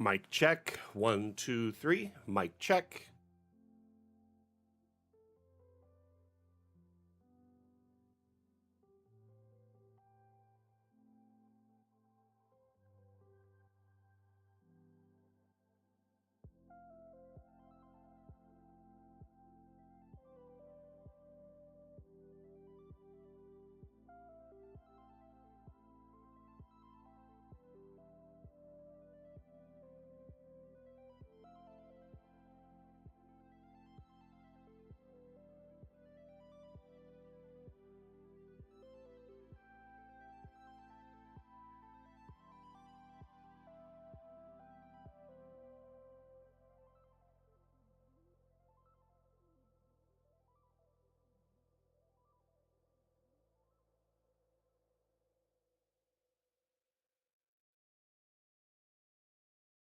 Mic check. 1, 2, 3. Mic check.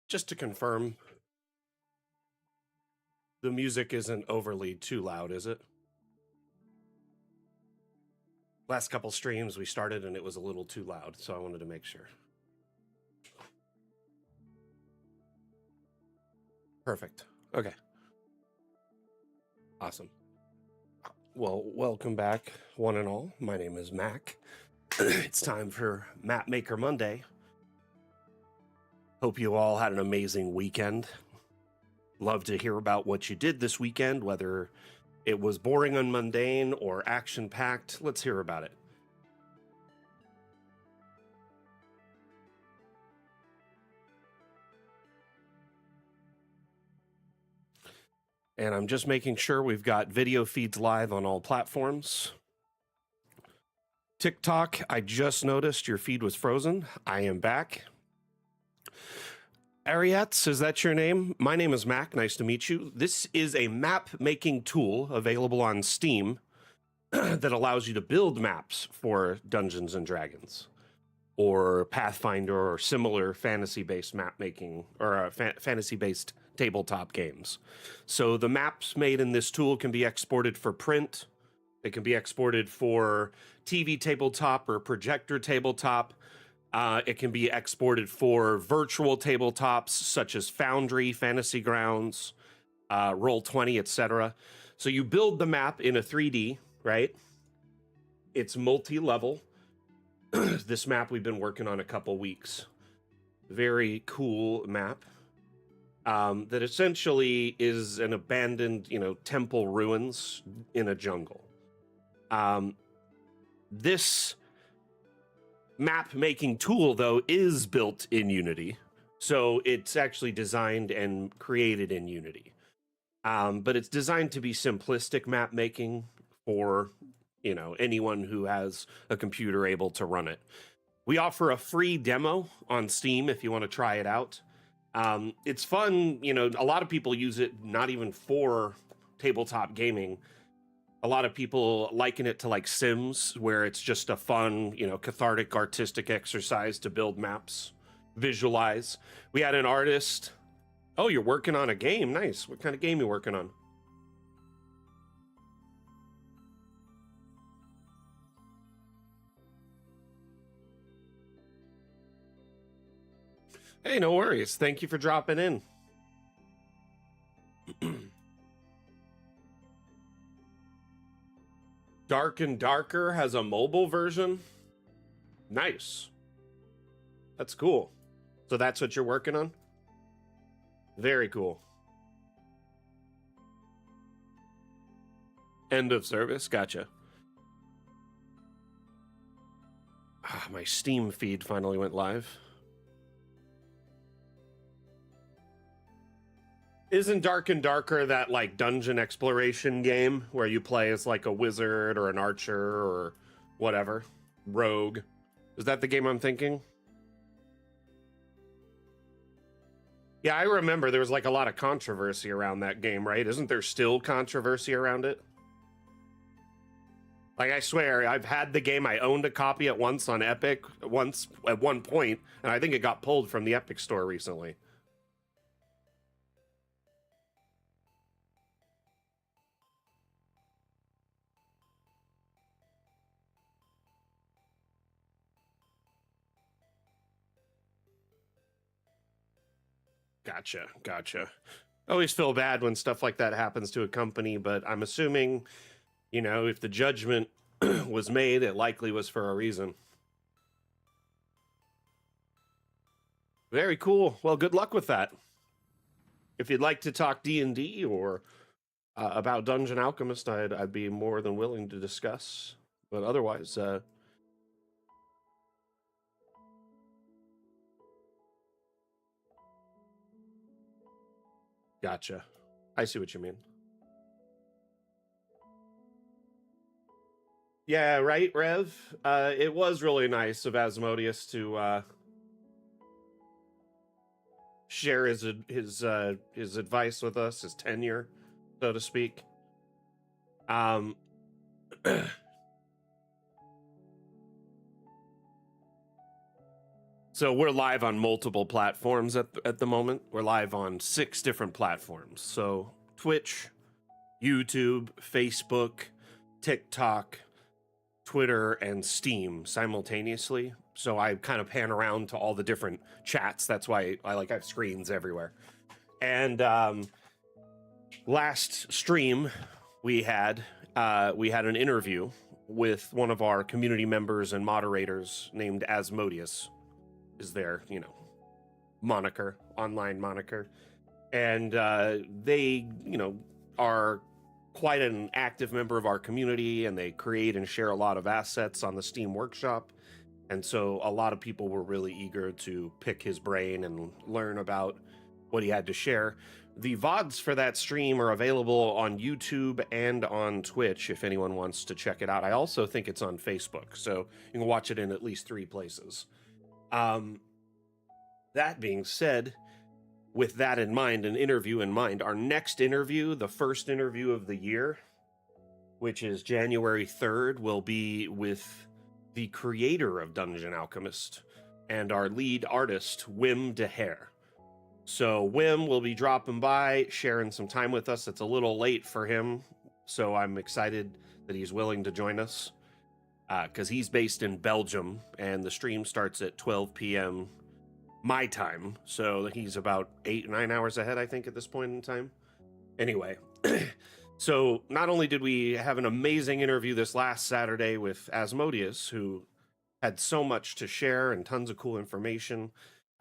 Just to confirm, the music isn't overly too loud, is it? Last couple streams we started and it was a little too loud, so I wanted to make sure. Perfect. Okay. Awesome. Well, welcome back, one and all. My name is Mac. It's time for Mapmaker Monday. Hope you all had an amazing weekend. Love to hear about what you did this weekend, whether it was boring and mundane or action-packed. Let's hear about it. And I'm just making sure we've got video feeds live on all platforms. TikTok, I just noticed your feed was frozen. I am back. Ariats, is that your name? My name is Mac. Nice to meet you. This is a map making tool available on Steam that allows you to build maps for Dungeons and Dragons or Pathfinder or similar fantasy-based map making or fantasy-based tabletop games. So the maps made in this tool can be exported for print. It can be exported for TV tabletop or projector tabletop. It can be exported for virtual tabletops such as Foundry, Fantasy Grounds, Roll20, etc. So you build the map in a 3D, right? It's multi-level. This map we've been working on a couple weeks. Very cool map that essentially is an abandoned, temple ruins in a jungle. This map making tool, though, is built in Unity. So it's actually designed and created in Unity. But it's designed to be simplistic map making for, anyone who has a computer able to run it. We offer a free demo on Steam if you want to try it out. It's fun. A lot of people use it not even for tabletop gaming. A lot of people liken it to like Sims, where it's just a fun, cathartic, artistic exercise to build maps, visualize. We had an artist. Oh, you're working on a game. Nice. What kind of game are you working on? Hey, no worries. Thank you for dropping in. Dark and Darker has a mobile version. Nice. That's cool. So that's what you're working on? Very cool. End of service. Gotcha. My Steam feed finally went live. Isn't Dark and Darker that like dungeon exploration game where you play as like a wizard or an archer or whatever? Rogue. Is that the game I'm thinking? Yeah, I remember there was like a lot of controversy around that game, right? Isn't there still controversy around it? Like, I swear, I've had the game. I owned a copy at once on Epic at one point, and I think it got pulled from the Epic store recently. Gotcha. I always feel bad when stuff like that happens to a company, but I'm assuming, if the judgment was made, it likely was for a reason. Very cool. Well, good luck with that. If you'd like to talk D&D or about Dungeon Alchemist, I'd be more than willing to discuss. But otherwise, gotcha. I see what you mean. Yeah, right, Rev. It was really nice of Asmodeus to share his advice with us, his tenure, so to speak. Um, so we're live on multiple platforms at the moment. We're live on 6 different platforms. So Twitch, YouTube, Facebook, TikTok, Twitter, and Steam simultaneously. So I kind of pan around to all the different chats. That's why I have screens everywhere. And last stream we had an interview with one of our community members and moderators named Asmodeus, is their moniker, online moniker, and they are quite an active member of our community, and they create and share a lot of assets on the Steam Workshop. And so a lot of people were really eager to pick his brain and learn about what he had to share. The VODs for that stream are available on YouTube and on Twitch if anyone wants to check it out. I also think it's on Facebook, so you can watch it in at least 3 places. That being said, with that in mind, an interview in mind, our next interview, the first interview of the year, which is January 3rd, will be with the creator of Dungeon Alchemist and our lead artist, Wim de Hare. So Wim will be dropping by, sharing some time with us. It's a little late for him, so I'm excited that he's willing to join us, because he's based in Belgium, and the stream starts at 12 p.m. my time, so he's about 8-9 hours ahead, I think, at this point in time. Anyway, so not only did we have an amazing interview this last Saturday with Asmodeus, who had so much to share and tons of cool information,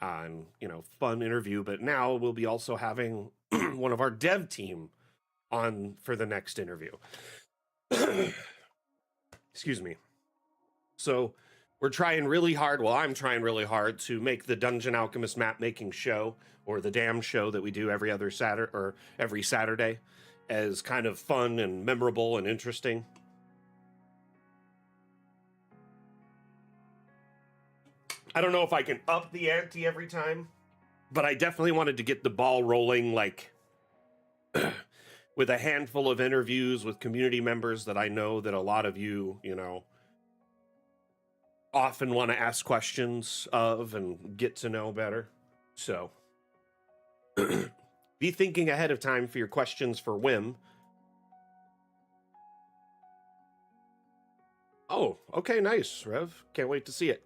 and fun interview, but now we'll be also having one of our dev team on for the next interview. Excuse me. So we're trying really hard. Well, I'm trying really hard to make the Dungeon Alchemist map making show, or the damn show that we do every other Saturday or every Saturday, as kind of fun and memorable and interesting. I don't know if I can up the ante every time, but I definitely wanted to get the ball rolling, with a handful of interviews with community members that I know that a lot of you, often want to ask questions of and get to know better. So be thinking ahead of time for your questions for Wim. Oh, okay, nice, Rev. Can't wait to see it.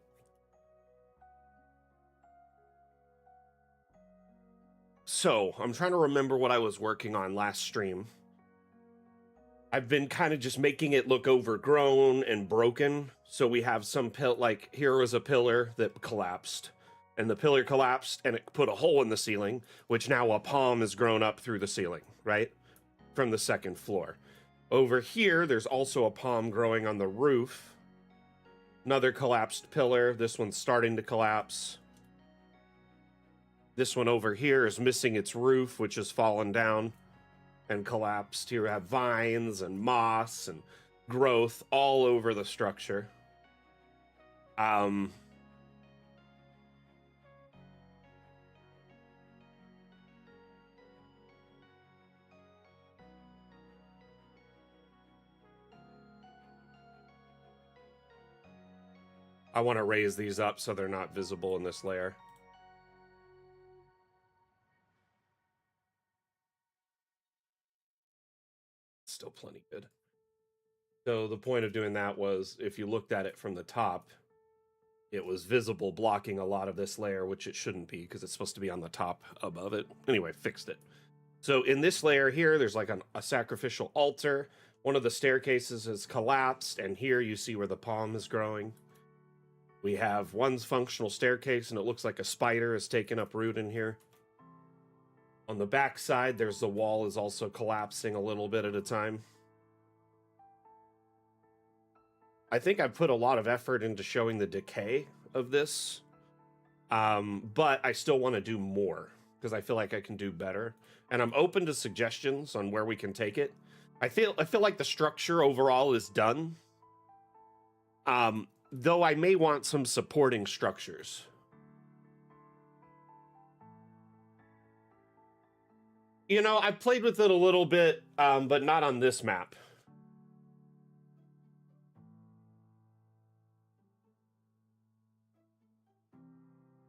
So I'm trying to remember what I was working on last stream. I've been kind of just making it look overgrown and broken. So we have some here was a pillar that collapsed, and the pillar collapsed and it put a hole in the ceiling, which now a palm has grown up through the ceiling, right? From the 2nd floor. Over here, there's also a palm growing on the roof. Another collapsed pillar. This one's starting to collapse. This one over here is missing its roof, which has fallen down and collapsed. Here we have vines and moss and growth all over the structure. I want to raise these up so they're not visible in this layer. Still plenty good. So the point of doing that was, if you looked at it from the top, it was visible blocking a lot of this layer, which it shouldn't be because it's supposed to be on the top above it. Anyway, fixed it. So in this layer here, there's like a sacrificial altar. One of the staircases has collapsed, and here you see where the palm is growing. We have one functional staircase, and it looks like a spider has taken up root in here. On the back side, there's the wall is also collapsing a little bit at a time. I think I've put a lot of effort into showing the decay of this, but I still want to do more because I feel like I can do better. And I'm open to suggestions on where we can take it. I feel like the structure overall is done. Though I may want some supporting structures. You know, I've played with it a little bit, but not on this map.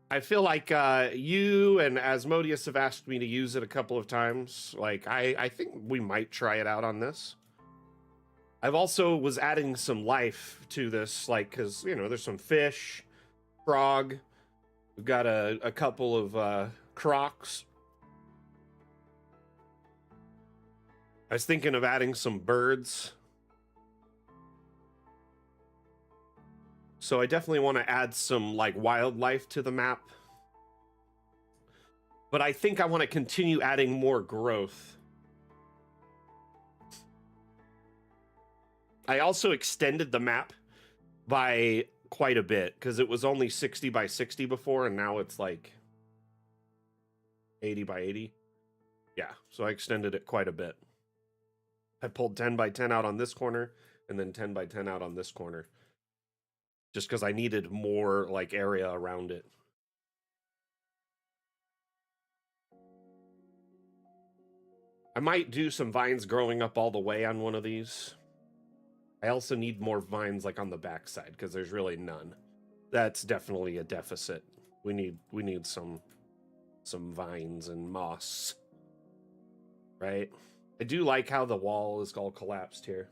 I feel like you and Asmodeus have asked me to use it a couple of times. Like, I think we might try it out on this. I've also was adding some life to this, like, because, you know, there's some fish, frog. We've got a couple of crocs. I was thinking of adding some birds. So I definitely want to add some like wildlife to the map. But I think I want to continue adding more growth. I also extended the map by quite a bit because it was only 60 by 60 before, and now it's like 80 by 80. Yeah, so I extended it quite a bit. I pulled 10 by 10 out on this corner and then 10 by 10 out on this corner. Just because I needed more like area around it. I might do some vines growing up all the way on one of these. I also need more vines like on the backside because there's really none. That's definitely a deficit. We need some vines and moss. Right? I do like how the wall is all collapsed here.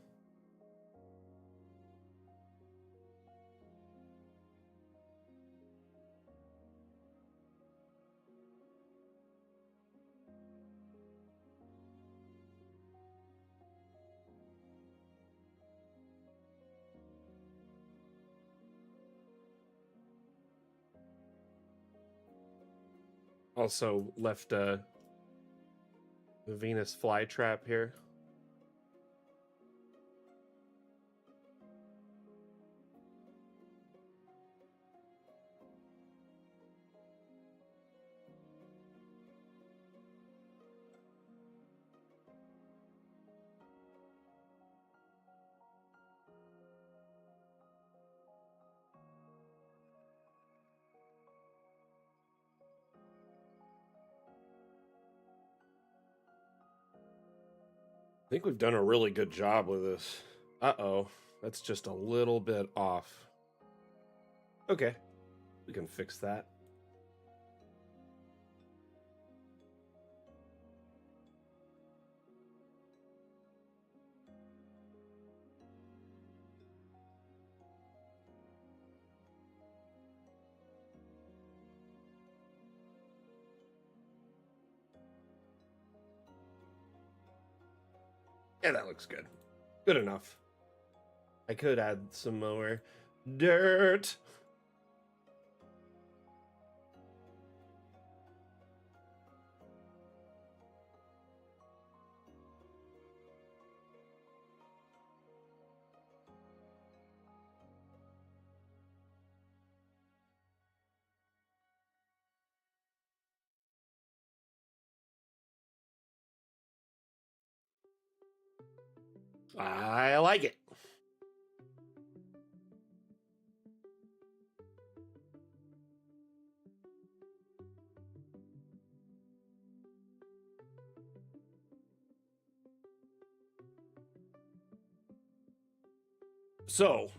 Also left the Venus flytrap here. I think we've done a really good job with this. Uh-oh, that's just a little bit off. Okay, we can fix that. Yeah, that looks good. Good enough. I could add some more dirt. I like it. So,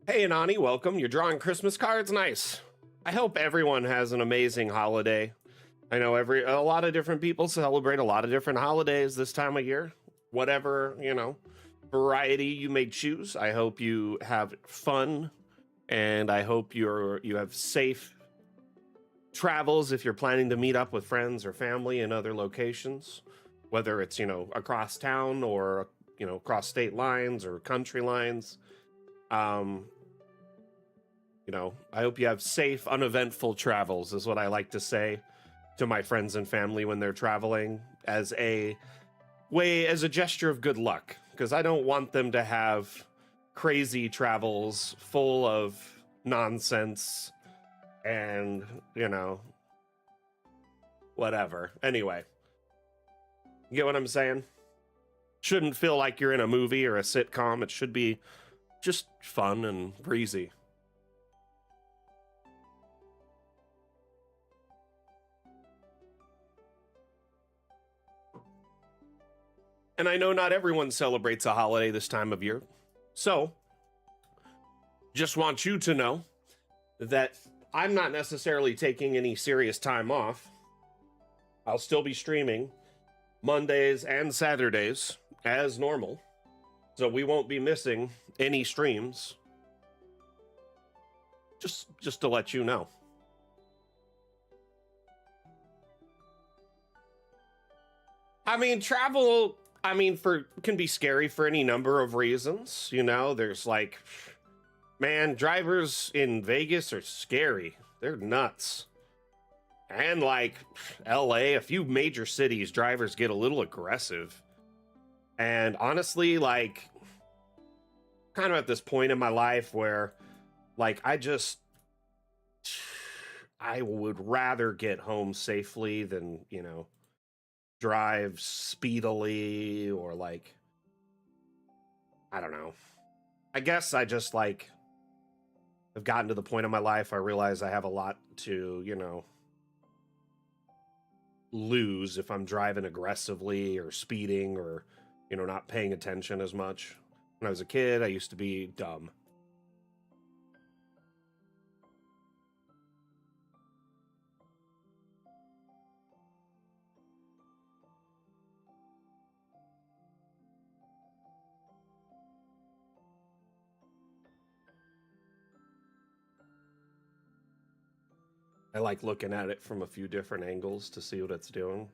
hey Anani, welcome. You're drawing Christmas cards? Nice. I hope everyone has an amazing holiday. I know a lot of different people celebrate a lot of different holidays this time of year. Whatever, you know, variety you may choose. I hope you have fun, and I hope you have safe travels if you're planning to meet up with friends or family in other locations, whether it's, across town or, across state lines or country lines. Um, I hope you have safe, uneventful travels, is what I like to say to my friends and family when they're traveling, as a gesture of good luck, because I don't want them to have crazy travels full of nonsense and, whatever. Anyway, you get what I'm saying? Shouldn't feel like you're in a movie or a sitcom. It should be just fun and breezy. And I know not everyone celebrates a holiday this time of year. So, just want you to know that I'm not necessarily taking any serious time off. I'll still be streaming Mondays and Saturdays as normal. So we won't be missing any streams. Just to let you know. I mean, travel, can be scary for any number of reasons. There's man, drivers in Vegas are scary. They're nuts. And LA, a few major cities, drivers get a little aggressive. And honestly, kind of at this point in my life where I would rather get home safely than, drive speedily, or I don't know. I guess I just have gotten to the point in my life I realize I have a lot to, lose if I'm driving aggressively or speeding or, not paying attention as much. When I was a kid, I used to be dumb. I like looking at it from a few different angles to see what it's doing.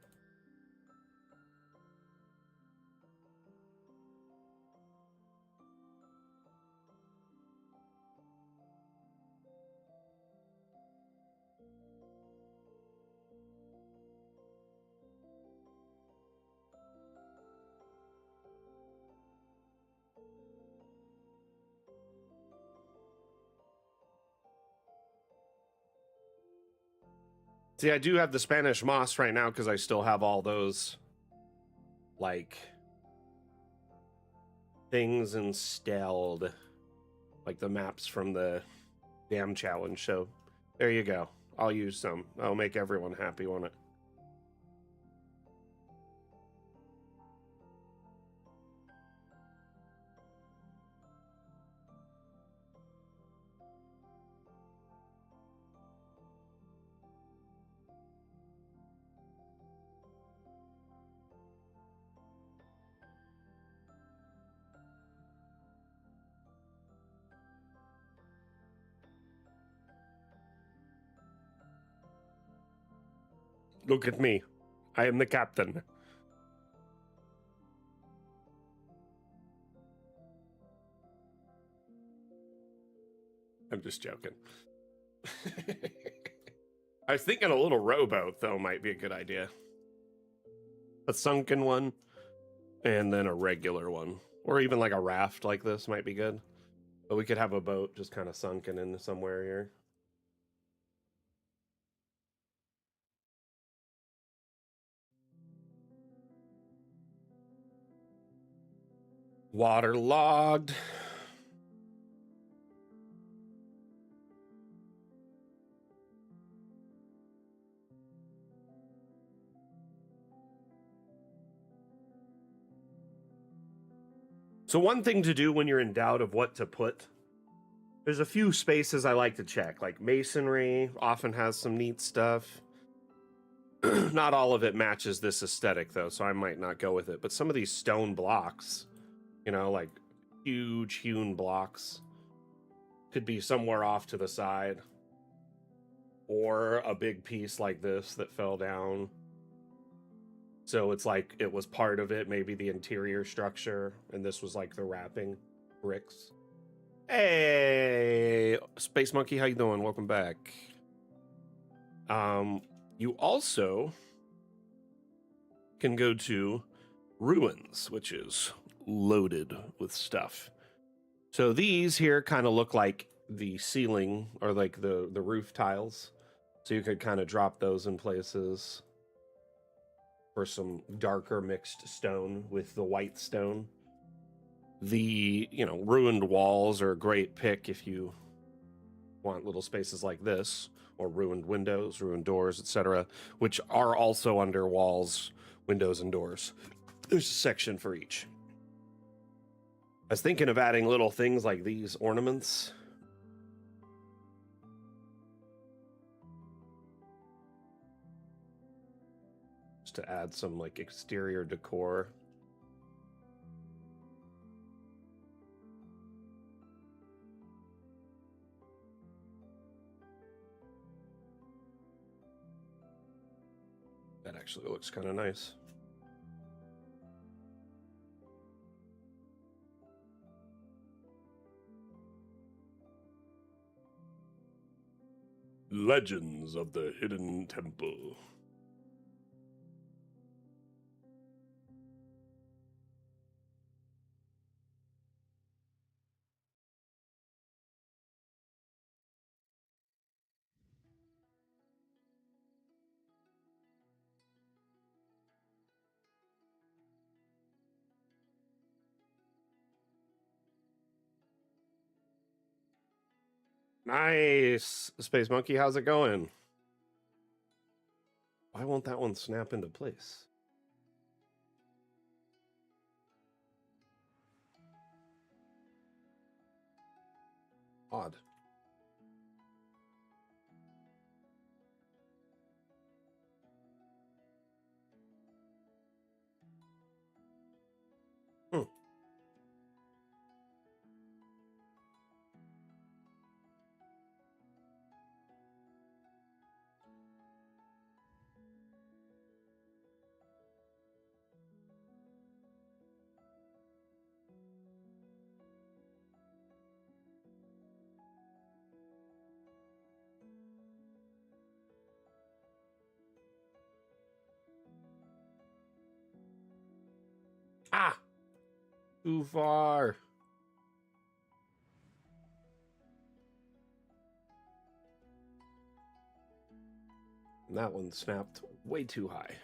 See, I do have the Spanish moss right now because I still have all those things installed, like the maps from the damn challenge. So there you go. I'll use some. I'll make everyone happy, won't it? Look at me. I am the captain. I'm just joking. I was thinking a little rowboat, though, might be a good idea. A sunken one, and then a regular one. Or even a raft like this might be good. But we could have a boat just kind of sunken into somewhere here. Waterlogged. So one thing to do when you're in doubt of what to put, there's a few spaces I like to check. Like masonry often has some neat stuff. Not all of it matches this aesthetic, though, so I might not go with it. But some of these stone blocks, You know, like huge hewn blocks. Could be somewhere off to the side. Or a big piece like this that fell down. So it's like it was part of it, maybe the interior structure, and this was like the wrapping bricks. Hey, Space Monkey, how you doing? Welcome back. You also can go to ruins, which is loaded with stuff. So these here kind of look like the ceiling or like the roof tiles. So you could kind of drop those in places for some darker mixed stone with the white stone. The, you know, ruined walls are a great pick if you want little spaces like this, or ruined windows, ruined doors, etc., which are also under walls, windows, and doors. There's a section for each. I was thinking of adding little things like these ornaments. Just to add some like exterior decor. That actually looks kind of nice. Legends of the Hidden Temple. Nice. Space Monkey, how's it going? Why won't that one snap into place? Odd. Hmm. Ah! Too far. And that one snapped way too high.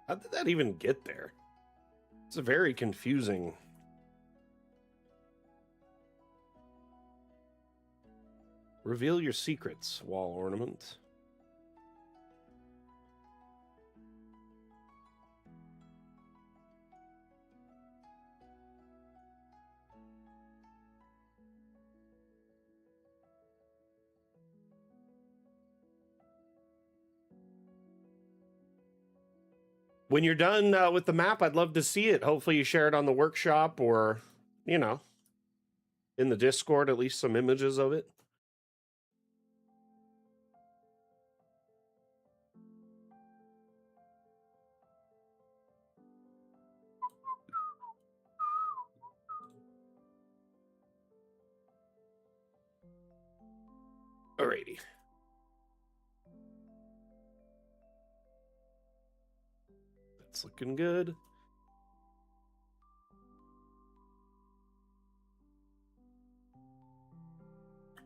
How did that even get there? It's very confusing. Reveal your secrets, wall ornament. When you're done with the map, I'd love to see it. Hopefully you share it on the workshop or, you know, in the Discord, at least some images of it. Alrighty. That's looking good.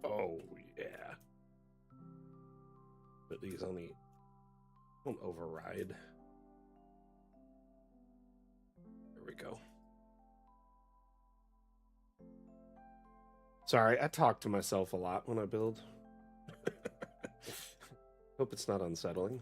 Oh, yeah. Put these on the... Don't override. There we go. Sorry, I talk to myself a lot when I build. Hope it's not unsettling.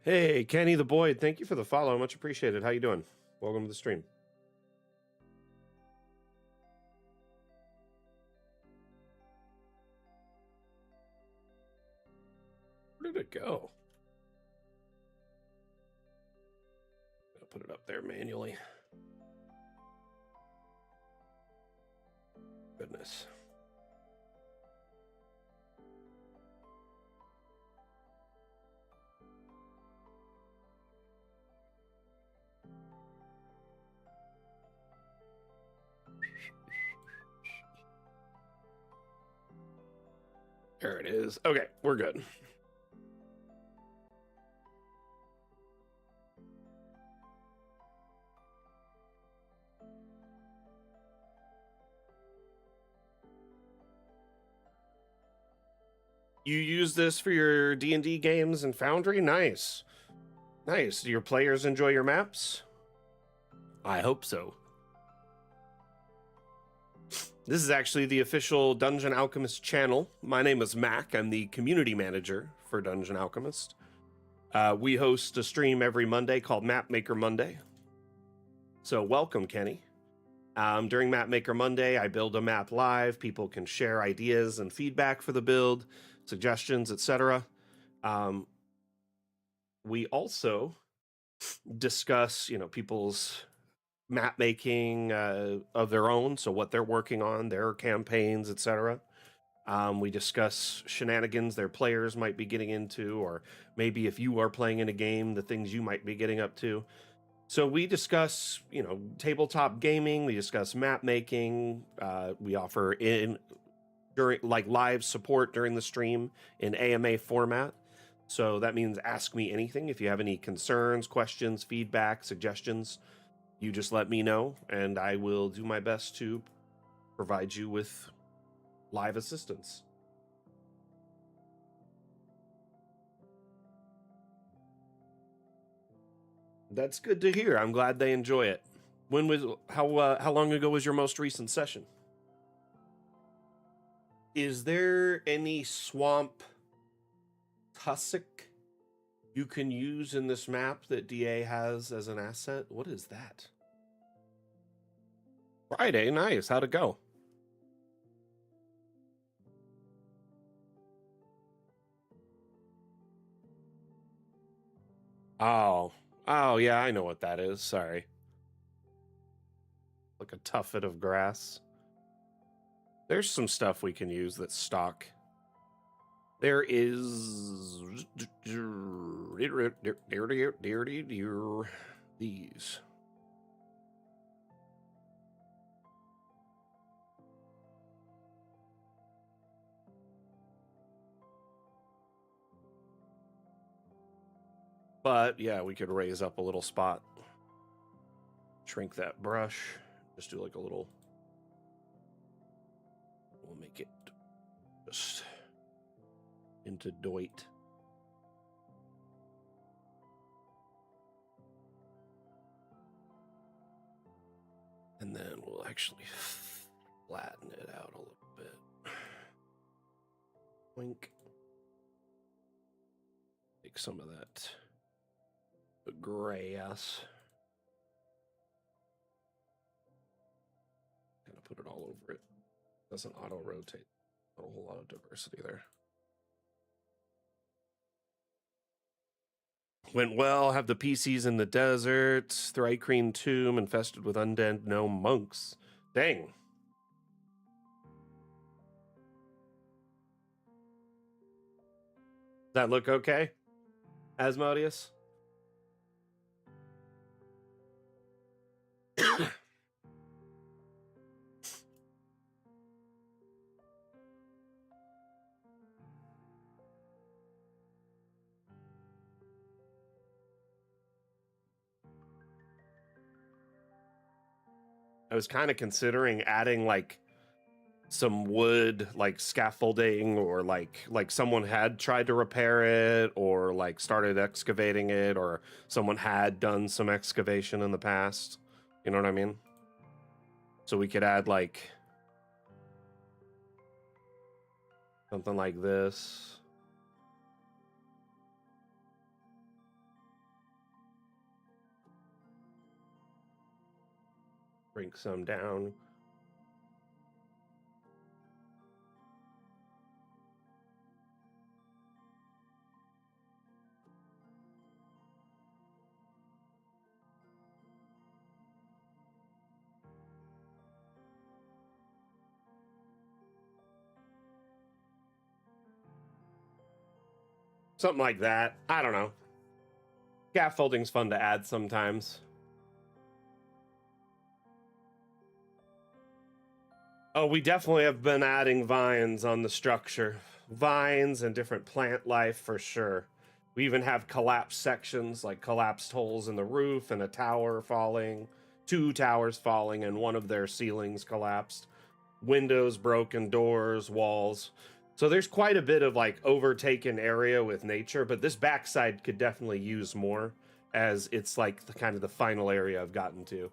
Hey, Kenny the Boyd, thank you for the follow. Much appreciated. How you doing? Welcome to the stream. Where did it go? I'll put it up there manually. Goodness. There it is. Okay, we're good. You use this for your D&D games and Foundry? Nice. Nice. Do your players enjoy your maps? I hope so. This is actually the official Dungeon Alchemist channel. My name is Mac. I'm the community manager for Dungeon Alchemist. We host a stream every Monday called Mapmaker Monday. So welcome, Kenny. During Mapmaker Monday, I build a map live. People can share ideas and feedback for the build, suggestions, etc. We also discuss, people's map making of their own, so what they're working on, their campaigns, etc. We discuss shenanigans their players might be getting into, or maybe if you are playing in a game, the things you might be getting up to. So we discuss, tabletop gaming. We discuss map making. We offer during live support during the stream in AMA format. So that means ask me anything. If you have any concerns, questions, feedback, suggestions, you just let me know, and I will do my best to provide you with live assistance. That's good to hear. I'm glad they enjoy it. How long ago was your most recent session? Is there any swamp tussock you can use in this map that DA has as an asset? What is that? Friday, nice. How'd it go? Oh yeah, I know what that is. Sorry. Like a tuffet of grass. There's some stuff we can use that's stock. There is these. But yeah, we could raise up a little spot. Shrink that brush. Just do like a little. We'll make it just into doit. And then we'll actually flatten it out a little bit. Wink. Take some of that grass. Kind of put it all over it. Doesn't auto rotate. Not a whole lot of diversity there. Went well. Have the PCs in the desert. Thrycreen tomb infested with undead gnome monks. Dang. Does that look okay, Asmodeus? I was kind of considering adding like some wood, like scaffolding, or like someone had tried to repair it, or like started excavating it, or someone had done some excavation in the past. You know what I mean? So we could add like something like this. Bring some down. Something like that. I don't know. Scaffolding's fun to add sometimes. Oh, we definitely have been adding vines on the structure. Vines and different plant life for sure. We even have collapsed sections, like collapsed holes in the roof and a tower falling, 2 towers falling, and one of their ceilings collapsed. Windows broken, doors, walls. So there's quite a bit of like overtaken area with nature, but this backside could definitely use more, as it's like the kind of the final area I've gotten to.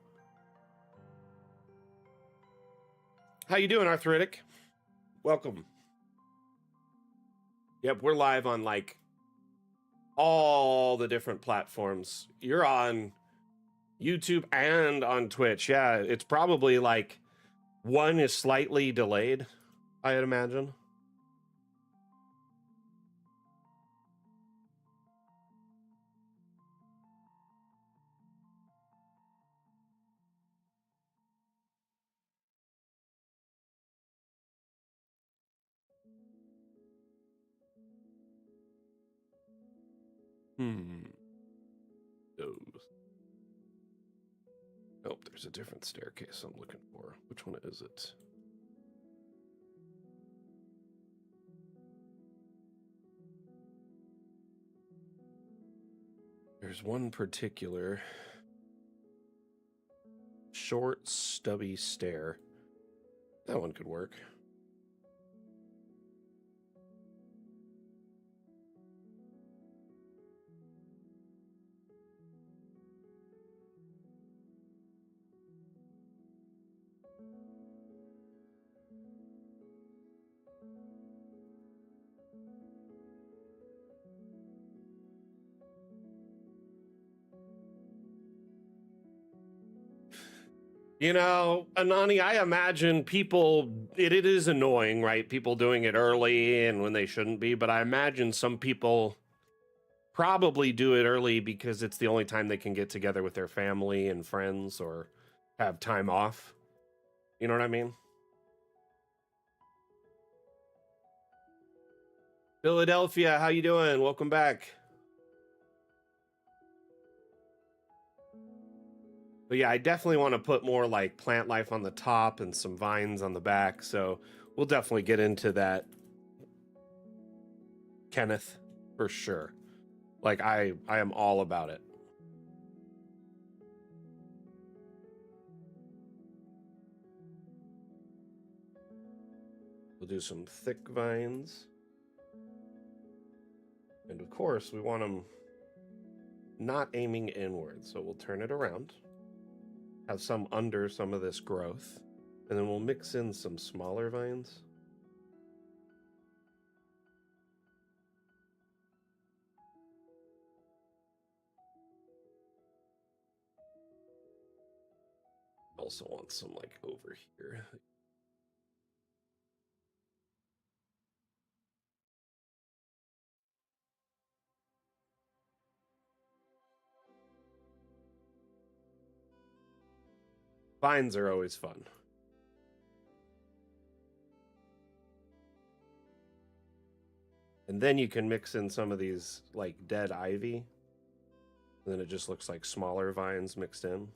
How you doing, Arthritic? Welcome. Yep, we're live on like all the different platforms. You're on YouTube and on Twitch. Yeah, it's probably like one is slightly delayed, I'd imagine. Those. Oh, there's a different staircase I'm looking for. Which one is it? There's one particular short, stubby stair. That one could work. You know, Anani, I imagine people, it is annoying, right? People doing it early and when they shouldn't be, but I imagine some people probably do it early because it's the only time they can get together with their family and friends or have time off. You know what I mean? Philadelphia, how you doing? Welcome back. But yeah, I definitely want to put more like plant life on the top and some vines on the back. So we'll definitely get into that, Kenneth, for sure. Like I am all about it. We'll do some thick vines. And of course, we want them not aiming inward. So we'll turn it around, have some under some of this growth, and then we'll mix in some smaller vines. Also want some like over here. Vines are always fun. And then you can mix in some of these like dead ivy. And then it just looks like smaller vines mixed in.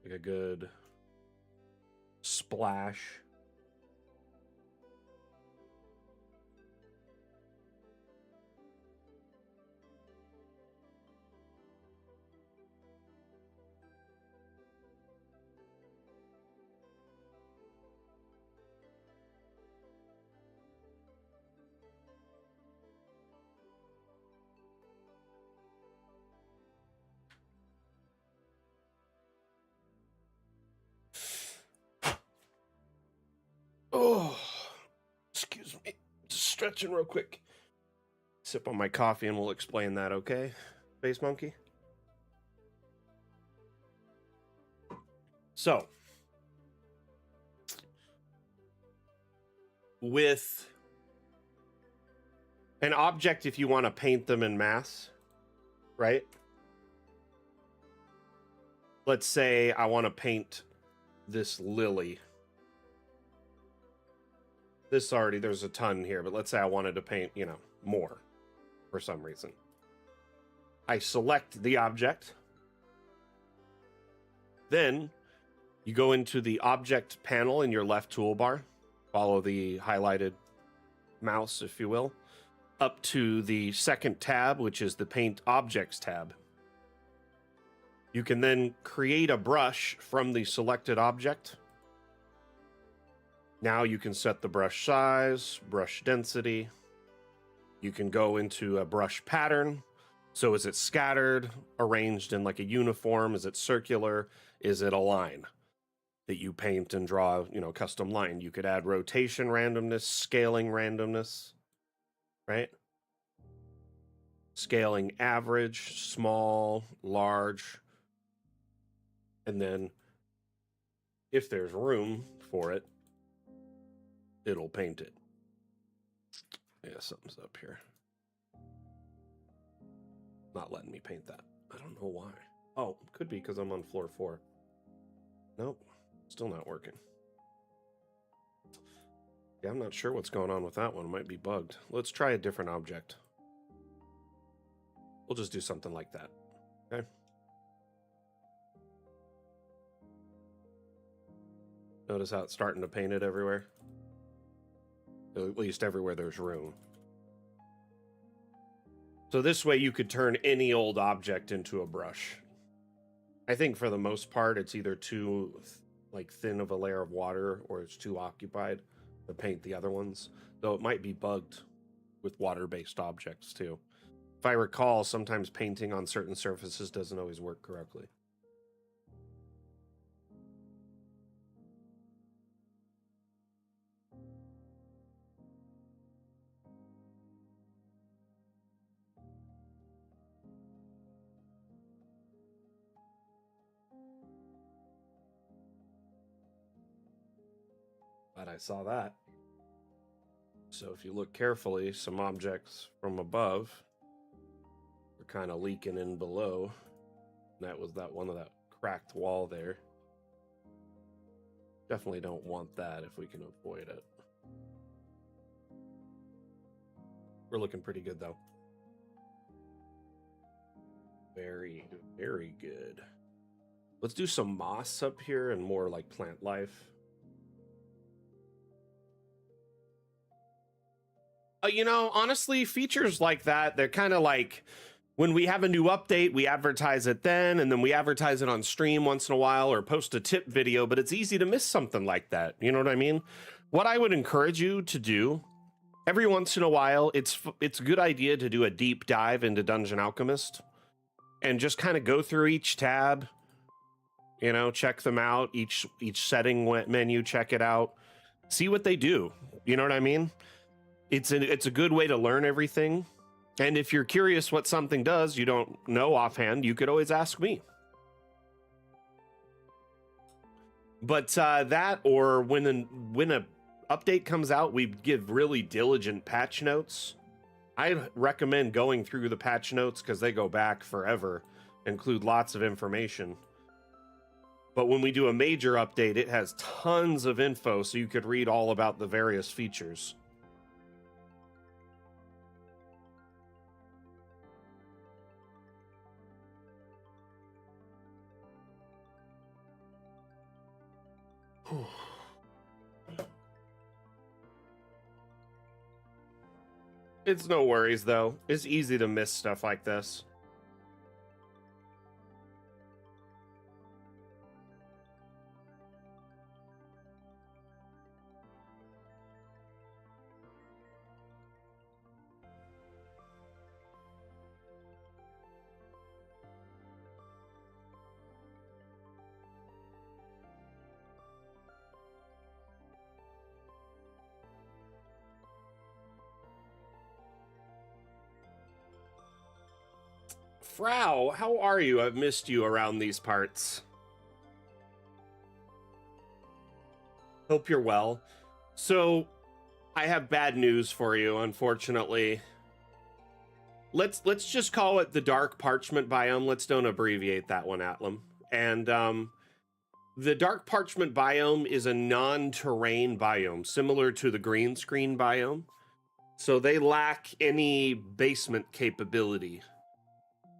Like a good splash. Oh, excuse me. Just stretching real quick. Sip on my coffee and we'll explain that, okay? Space Monkey? So with an object, if you want to paint them in mass, right? Let's say I want to paint this lily. This already, there's a ton here, but let's say I wanted to paint, you know, more for some reason. I select the object. Then you go into the object panel in your left toolbar. Follow the highlighted mouse, if you will, up to the second tab, which is the Paint Objects tab. You can then create a brush from the selected object. Now you can set the brush size, brush density. You can go into a brush pattern. So is it scattered, arranged in like a uniform? Is it circular? Is it a line that you paint and draw, you know, custom line? You could add rotation randomness, scaling randomness, right? Scaling average, small, large. And then if there's room for it, it'll paint it. Yeah, something's up here. Not letting me paint that. I don't know why. Oh, could be because I'm on floor 4. Nope, still not working. Yeah, I'm not sure what's going on with that one. It might be bugged. Let's try a different object. We'll just do something like that. Okay. Notice how it's starting to paint it everywhere? At least everywhere there's room. So this way you could turn any old object into a brush. I think for the most part, it's either too like thin of a layer of water or it's too occupied to paint the other ones. Though it might be bugged with water-based objects too. If I recall, sometimes painting on certain surfaces doesn't always work correctly. But I saw that. So if you look carefully, some objects from above are kind of leaking in below. And that was that one of that cracked wall there. Definitely don't want that if we can avoid it. We're looking pretty good though. Very, very good. Let's do some moss up here and more like plant life. You know, honestly, features like that, they're kind of like when we have a new update, we advertise it then, and then we advertise it on stream once in a while or post a tip video, but it's easy to miss something like that. You know what I mean? What I would encourage you to do every once in a while, it's a good idea to do a deep dive into Dungeon Alchemist and just kind of go through each tab, you know, check them out, each setting menu, check it out, see what they do. You know what I mean? It's a good way to learn everything. And if you're curious what something does, you don't know offhand, you could always ask me. But that, or when a update comes out, we give really diligent patch notes. I recommend going through the patch notes because they go back forever, include lots of information. But when we do a major update, it has tons of info, so you could read all about the various features. It's no worries, though. It's easy to miss stuff like this. Frau, how are you? I've missed you around these parts. Hope you're well. So, I have bad news for you, unfortunately. Let's just call it the dark parchment biome. Let's don't abbreviate that one, Atlam. And the dark parchment biome is a non-terrain biome, similar to the green screen biome. So they lack any basement capability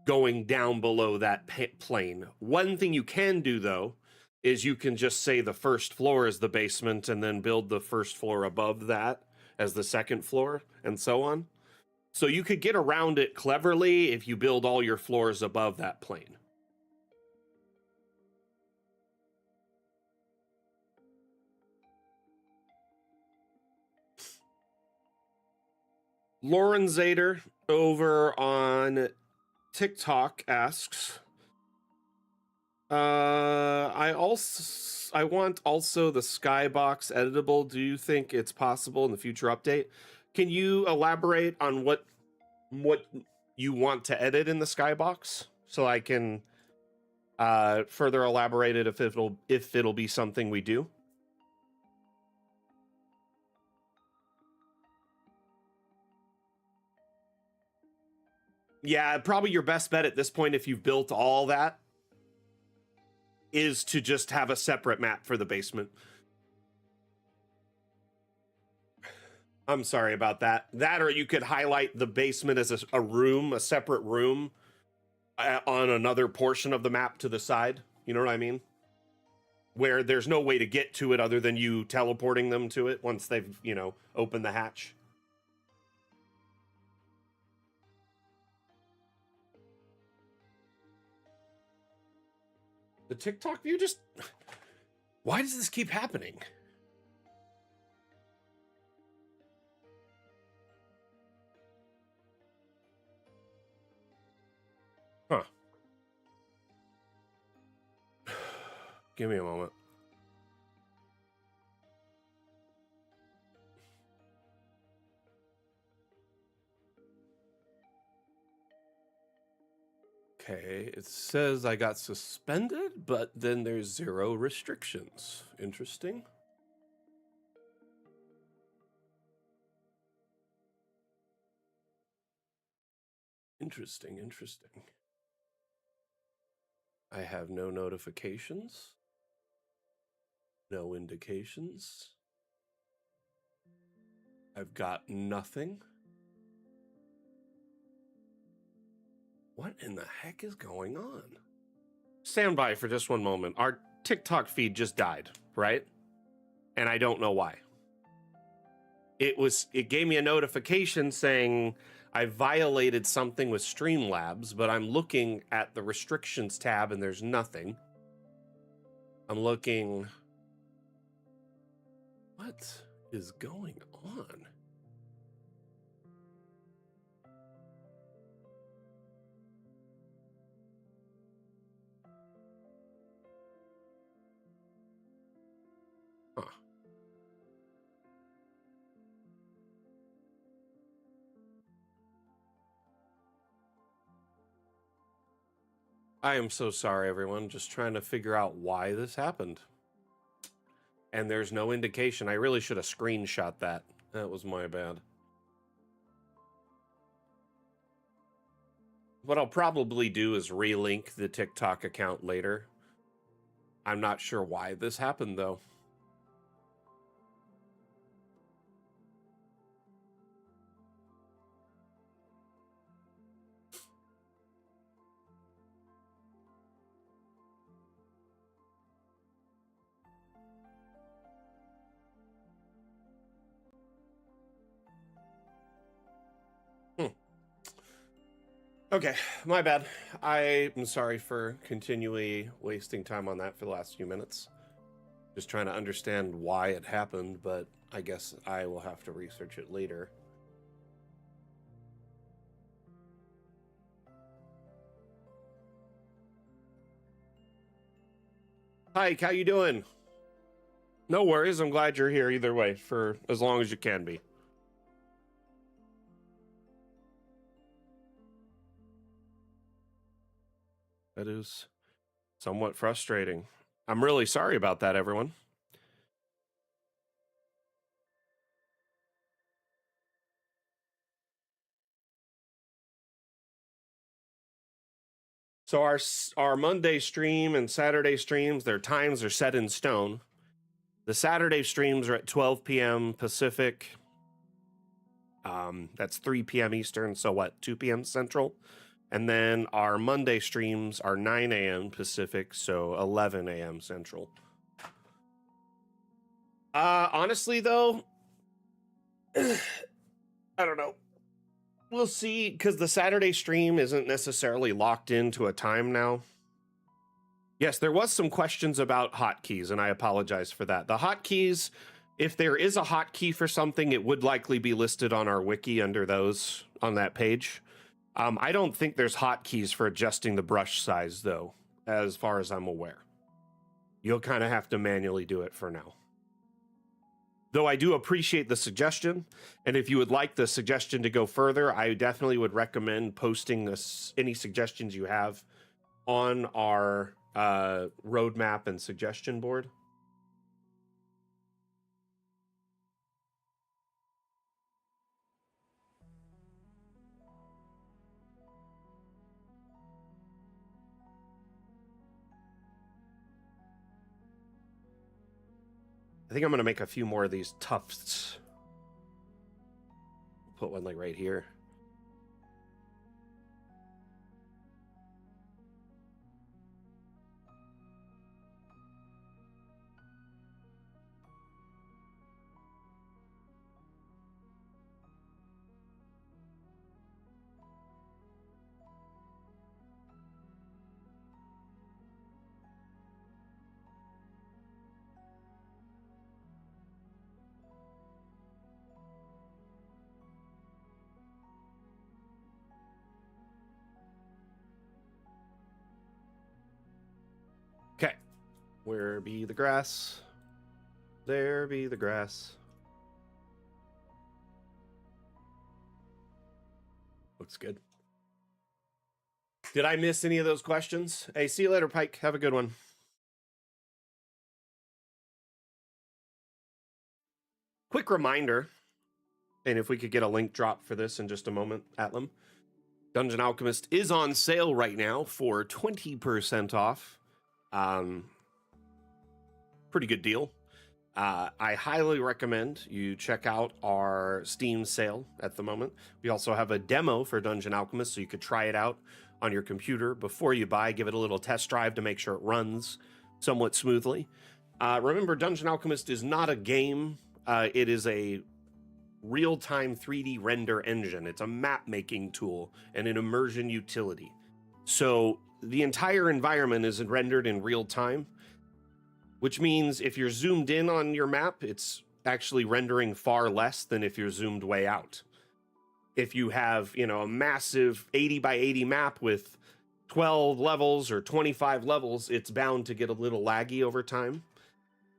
going down below that plane. One thing you can do, though, is you can just say the first floor is the basement and then build the first floor above that as the second floor and so on. So you could get around it cleverly if you build all your floors above that plane. Lauren Zader over on TikTok asks, I want also the skybox editable. Do you think it's possible in the future update? Can you elaborate on what you want to edit in the skybox so I can further elaborate it if it'll be something we do? Yeah, probably your best bet at this point, if you've built all that, is to just have a separate map for the basement. I'm sorry about that. That, or you could highlight the basement as a room, a separate room on another portion of the map to the side. You know what I mean? Where there's no way to get to it other than you teleporting them to it once they've, opened the hatch. The TikTok view just... Why does this keep happening? Huh. Give me a moment. Okay, it says I got suspended, but then there's 0 restrictions. Interesting. Interesting. I have no notifications. No indications. I've got nothing. What in the heck is going on? Stand by for just one moment. Our TikTok feed just died, right? And I don't know why. It gave me a notification saying I violated something with Streamlabs, but I'm looking at the restrictions tab and there's nothing. I'm looking. What is going on? Huh. I am so sorry, everyone. Just trying to figure out why this happened. And there's no indication. I really should have screenshot that. That was my bad. What I'll probably do is relink the TikTok account later. I'm not sure why this happened, though. Okay, my bad. I am sorry for continually wasting time on that for the last few minutes. Just trying to understand why it happened, but I guess I will have to research it later. Hi, how you doing? No worries. I'm glad you're here either way for as long as you can be. That is somewhat frustrating. I'm really sorry about that, everyone. So our Monday stream and Saturday streams, their times are set in stone. The Saturday streams are at 12 p.m. Pacific. That's 3 p.m. Eastern. So what? 2 p.m. Central. And then our Monday streams are 9 a.m. Pacific, so 11 a.m. Central. Honestly, though, I don't know. We'll see, because the Saturday stream isn't necessarily locked into a time now. Yes, there was some questions about hotkeys, and I apologize for that. The hotkeys, if there is a hotkey for something, it would likely be listed on our wiki under those on that page. I don't think there's hotkeys for adjusting the brush size, though, as far as I'm aware. You'll kind of have to manually do it for now. Though I do appreciate the suggestion, and if you would like the suggestion to go further, I definitely would recommend posting any suggestions you have on our roadmap and suggestion board. I think I'm going to make a few more of these tufts. Put one like right here. Okay. Where be the grass? There be the grass. Looks good. Did I miss any of those questions? Hey, see you later, Pike. Have a good one. Quick reminder, and if we could get a link drop for this in just a moment, Atlam. Dungeon Alchemist is on sale right now for 20% off. Pretty good deal. I highly recommend you check out our Steam sale at the moment. We also have a demo for Dungeon Alchemist, so you could try it out on your computer before you buy. Give it a little test drive to make sure it runs somewhat smoothly. Remember, Dungeon Alchemist is not a game. It is a real-time 3D render engine. It's a map-making tool and an immersion utility. So the entire environment is rendered in real time, which means if you're zoomed in on your map, it's actually rendering far less than if you're zoomed way out. If you have, a massive 80 by 80 map with 12 levels or 25 levels, it's bound to get a little laggy over time.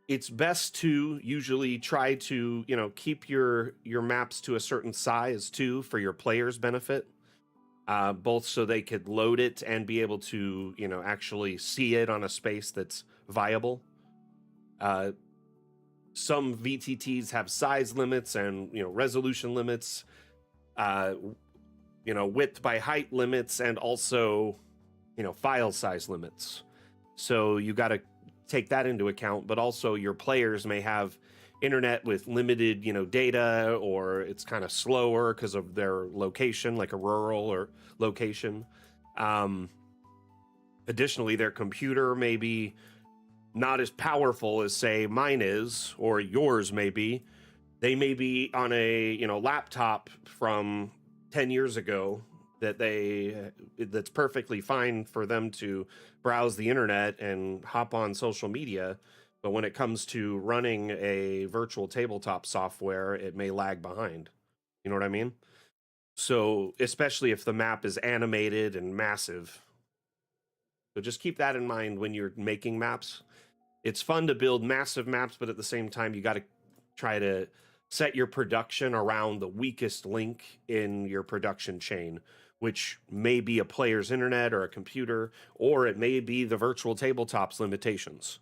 It's best to usually try to, keep your maps to a certain size too, for your players' benefit, both so they could load it and be able to, actually see it on a space that's viable. Some VTTs have size limits and, resolution limits, width by height limits, and also, file size limits. So you got to take that into account, but also your players may have internet with limited, data, or it's kind of slower because of their location, like a rural or location. Additionally, their computer may be not as powerful as, say, mine is, or yours may be. They may be on a, laptop from 10 years ago that's perfectly fine for them to browse the internet and hop on social media. But when it comes to running a virtual tabletop software, it may lag behind. You know what I mean? So especially if the map is animated and massive. So just keep that in mind when you're making maps. It's fun to build massive maps, but at the same time, you got to try to set your production around the weakest link in your production chain, which may be a player's internet or a computer, or it may be the virtual tabletop's limitations.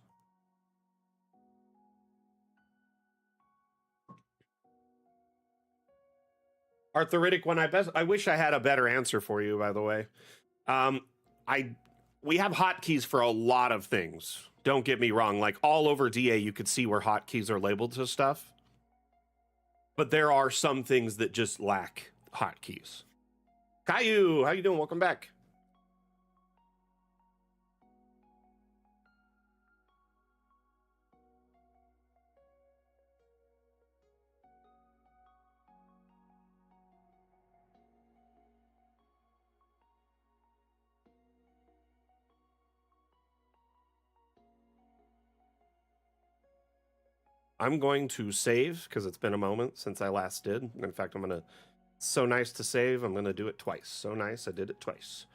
Arthritic one, I wish I had a better answer for you, by the way. I we have hotkeys for a lot of things. Don't get me wrong. Like all over DA, you could see where hotkeys are labeled to stuff. But there are some things that just lack hotkeys. Caillou, how you doing? Welcome back. I'm going to save because it's been a moment since I last did. In fact, I'm going to, so nice to save. I'm going to do it twice. So nice. I did it twice.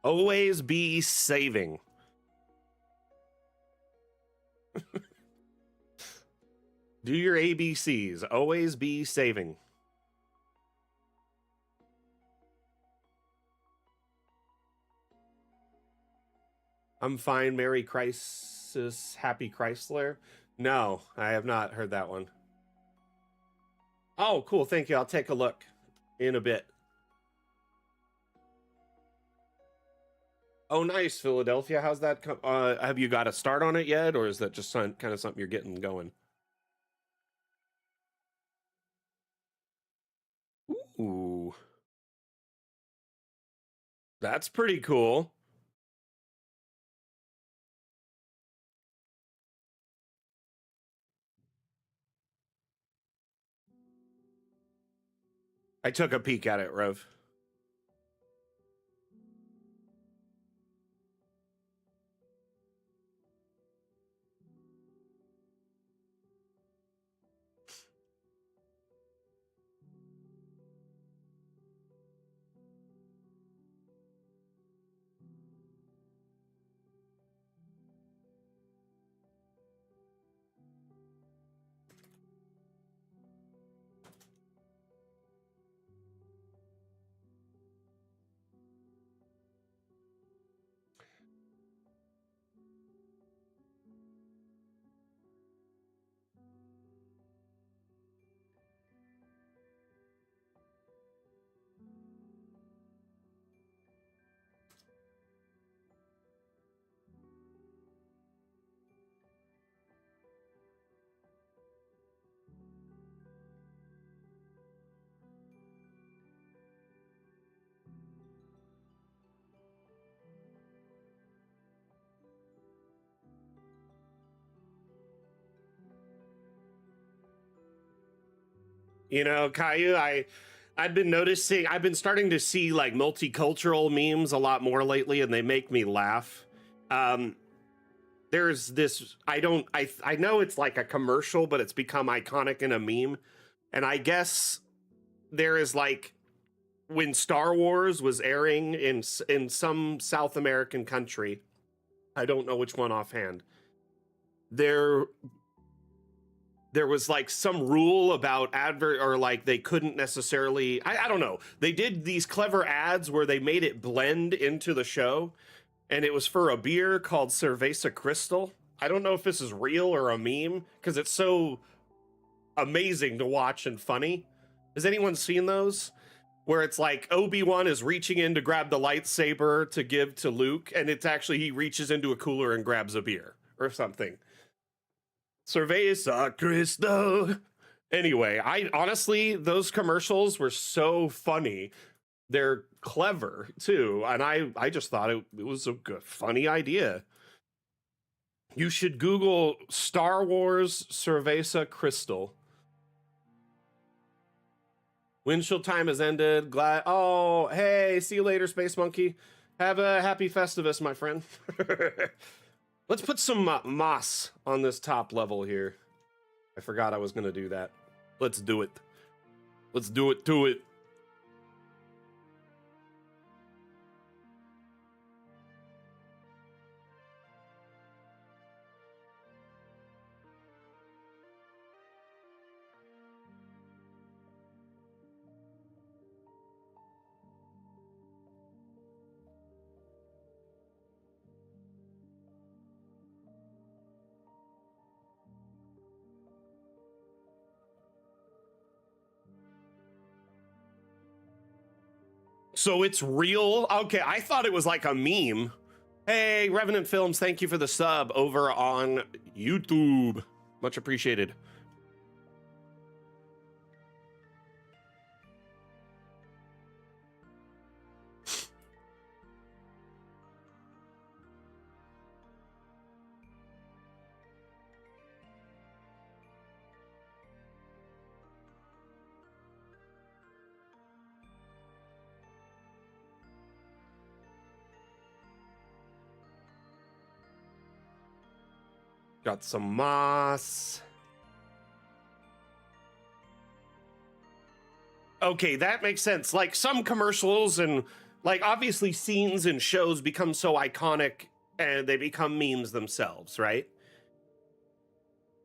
Always be saving. Do your ABCs. Always be saving. I'm fine. Merry Crisis. Happy Chrysler. No, I have not heard that one. Oh, cool. Thank you. I'll take a look in a bit. Oh, nice. Philadelphia. How's that? Have you got a start on it yet? Or is that just kind of something you're getting going? Ooh. That's pretty cool. I took a peek at it, Rev. You know, Caillou, I've been starting to see like multicultural memes a lot more lately, and they make me laugh. There's this, I know it's like a commercial, but it's become iconic in a meme. And I guess there is like when Star Wars was airing in some South American country, I don't know which one offhand. There there was like some rule about advert or like they couldn't necessarily I don't know. They did these clever ads where they made it blend into the show, and it was for a beer called Cerveza Crystal. I don't know if this is real or a meme because it's so amazing to watch and funny. Has anyone seen those? Where it's like Obi-Wan is reaching in to grab the lightsaber to give to Luke, and it's actually he reaches into a cooler and grabs a beer or something. Cerveza Crystal. Anyway, I honestly, those commercials were so funny. They're clever too, and I just thought it was a good, funny idea. You should Google Star Wars Cerveza Crystal. Windshield time has ended. Glad. Oh, hey, see you later, Space Monkey. Have a happy Festivus, my friend. Let's put some moss on this top level here. I forgot I was going to do that. Let's do it. Let's do it to it. So it's real? Okay, I thought it was like a meme. Hey, Revenant Films, thank you for the sub over on YouTube. Much appreciated. Got some moss. Okay, that makes sense. Like some commercials and like obviously scenes and shows become so iconic and they become memes themselves, right?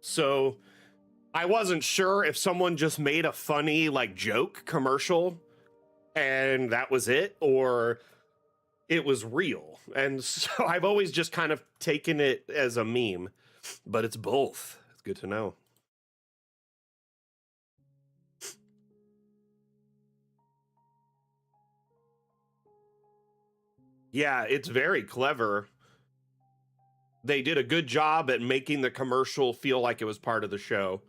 So I wasn't sure if someone just made a funny like joke commercial and that was it, or it was real. And so I've always just kind of taken it as a meme, but it's both. It's good to know. Yeah, it's very clever. They did a good job at making the commercial feel like it was part of the show.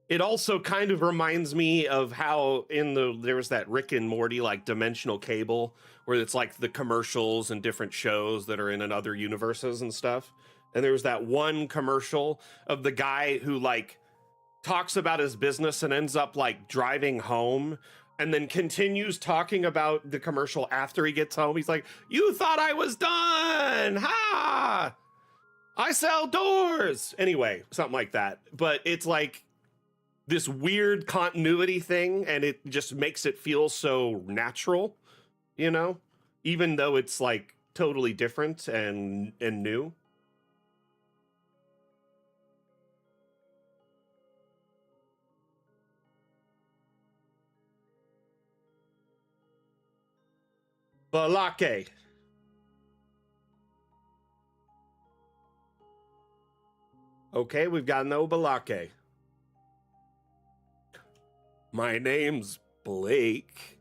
It also kind of reminds me of how there was that Rick and Morty like dimensional cable where it's like the commercials and different shows that are in other universes and stuff. And there was that one commercial of the guy who like talks about his business and ends up like driving home and then continues talking about the commercial after he gets home. He's like, "You thought I was done. Ha! I sell doors." Anyway, something like that. But it's like this weird continuity thing and it just makes it feel so natural, you know, even though it's like totally different and new. Balake. Okay, we've got no Balake. My name's Blake.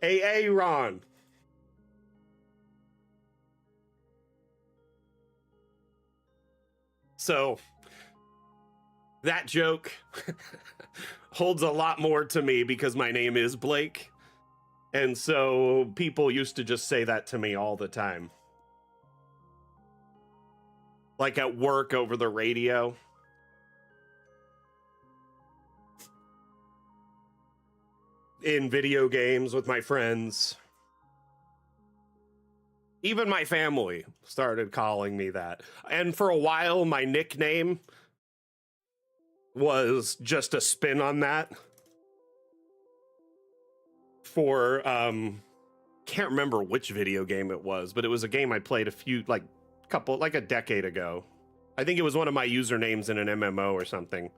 Hey, Ron. So that joke holds a lot more to me because my name is Blake. And so people used to just say that to me all the time. Like at work over the radio. In video games with my friends. Even my family started calling me that. And for a while, my nickname was just a spin on that. For can't remember which video game it was, but it was a game I played a decade ago. I think it was one of my usernames in an MMO or something.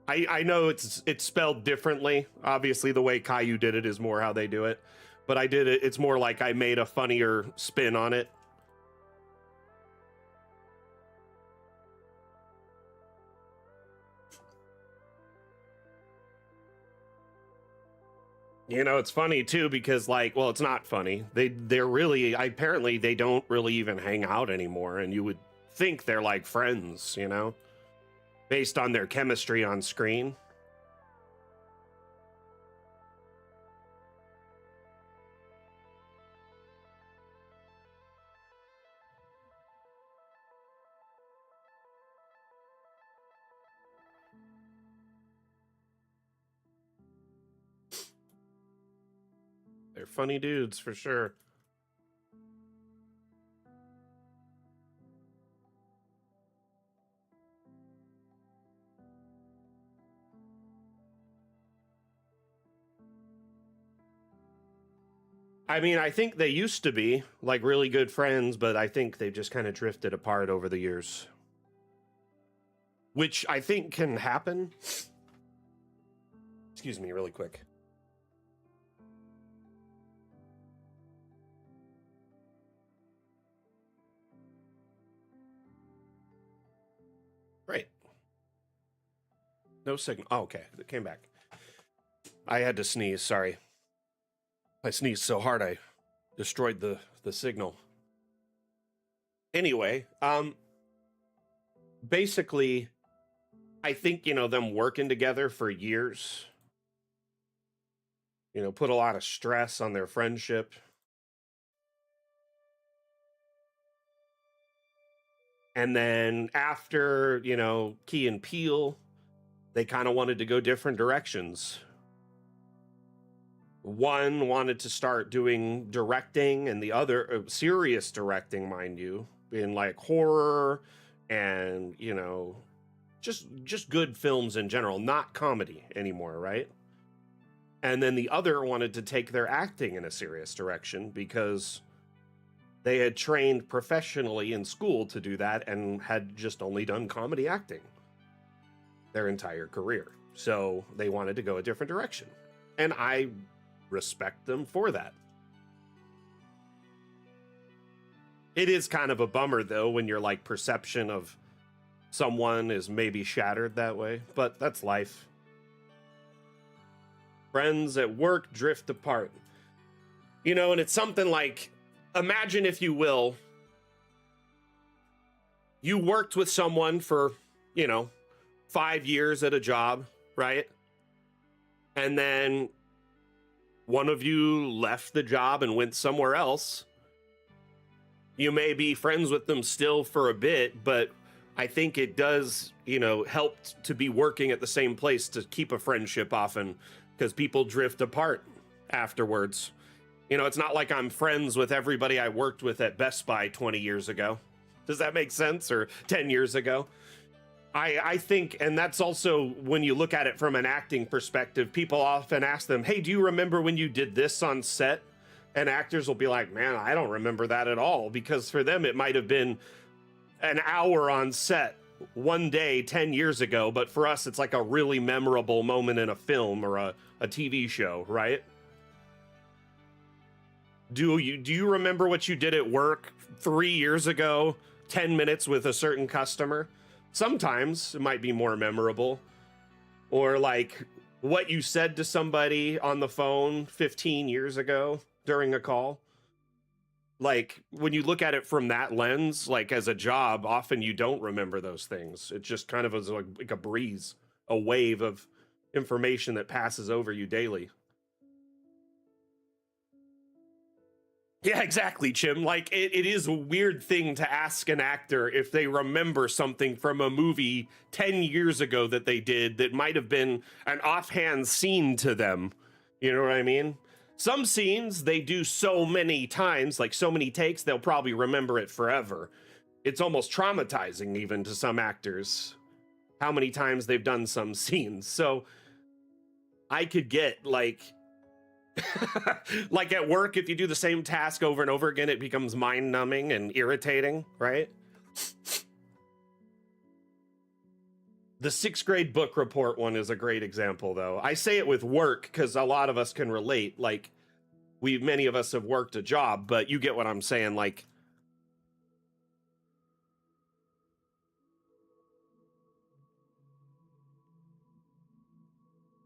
I know it's spelled differently. Obviously, the way Caillou did it is more how they do it. But I did it. It's more like I made a funnier spin on it. You know, it's funny too because well, it's not funny. They're really apparently they don't really even hang out anymore, and you would think they're like friends, you know, based on their chemistry on screen. They're funny dudes for sure. I mean, I think they used to be like really good friends, but I think they've just kind of drifted apart over the years. Which I think can happen. Excuse me, really quick. No signal. Oh, okay. It came back. I had to sneeze. Sorry. I sneezed so hard I destroyed the signal. Anyway, basically, I think, them working together for years, put a lot of stress on their friendship. And then after, Key and Peele, they kind of wanted to go different directions. One wanted to start doing directing, and the other, serious directing, mind you, in like horror and, just good films in general, not comedy anymore, right? And then the other wanted to take their acting in a serious direction because they had trained professionally in school to do that and had just only done comedy acting their entire career. So they wanted to go a different direction. And I respect them for that. It is kind of a bummer, though, when your like perception of someone is maybe shattered that way, but that's life. Friends at work drift apart. And it's something like, imagine, if you will, you worked with someone for, 5 years at a job, right? And then one of you left the job and went somewhere else. You may be friends with them still for a bit, but I think it does, help to be working at the same place to keep a friendship often, because people drift apart afterwards. It's not like I'm friends with everybody I worked with at Best Buy 20 years ago. Does that make sense? Or 10 years ago? I think, and that's also when you look at it from an acting perspective, people often ask them, hey, do you remember when you did this on set? And actors will be like, man, I don't remember that at all. Because for them, it might have been an hour on set one day 10 years ago. But for us, it's like a really memorable moment in a film or a TV show, right? Do you remember what you did at work 3 years ago, 10 minutes with a certain customer? Sometimes it might be more memorable. Or like what you said to somebody on the phone 15 years ago during a call. Like when you look at it from that lens, like as a job, often you don't remember those things. It just kind of is like a breeze, a wave of information that passes over you daily. Yeah, exactly, Chim. Like, it is a weird thing to ask an actor if they remember something from a movie 10 years ago that they did that might have been an offhand scene to them. You know what I mean? Some scenes they do so many times, like so many takes, they'll probably remember it forever. It's almost traumatizing, even to some actors, how many times they've done some scenes. So I could get like, like at work, if you do the same task over and over again, it becomes mind numbing and irritating, right? The 6th grade book report one is a great example, though. I say it with work because a lot of us can relate. Like, many of us have worked a job, but you get what I'm saying. Like,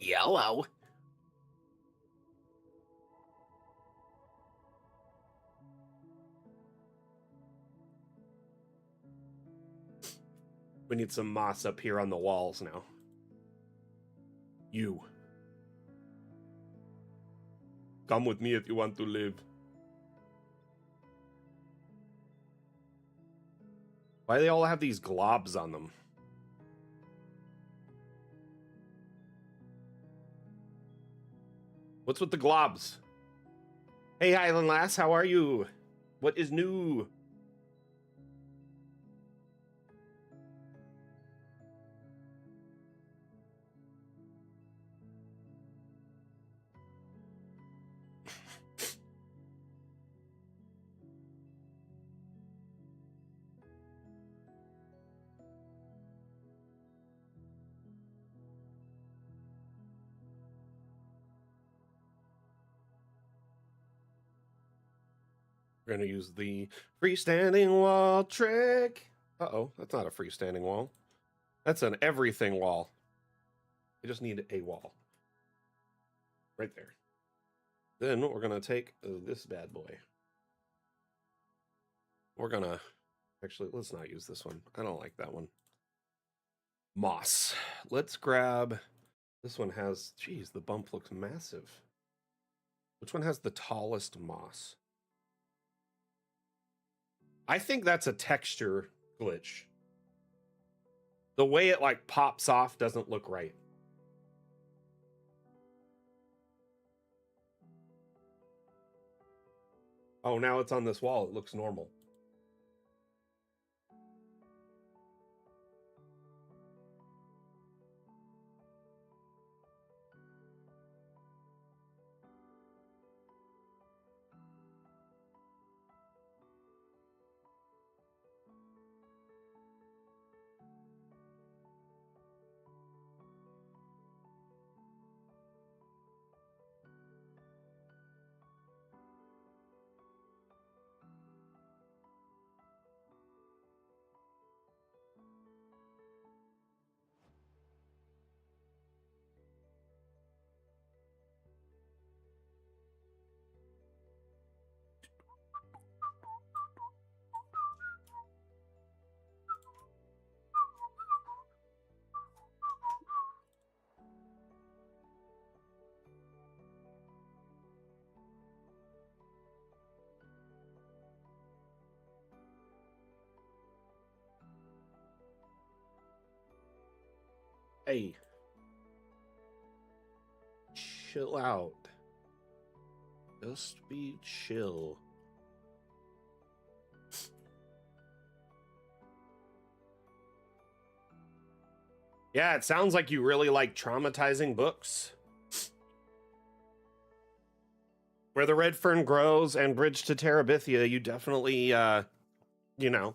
yellow. We need some moss up here on the walls now. You. Come with me if you want to live. Why do they all have these globs on them? What's with the globs? Hey, Highland Lass, how are you? What is new? We're going to use the freestanding wall trick. Uh-oh, that's not a freestanding wall. That's an everything wall. I just need a wall. Right there. Then we're going to take this bad boy. We're going to... Actually, let's not use this one. I don't like that one. Moss. Let's grab... This one has... Geez, the bump looks massive. Which one has the tallest moss? I think that's a texture glitch. The way it like pops off doesn't look right. Oh, now it's on this wall. It looks normal. Hey. Chill out. Just be chill. Yeah, it sounds like you really like traumatizing books. Where the Red Fern Grows and Bridge to Terabithia, you definitely, you know,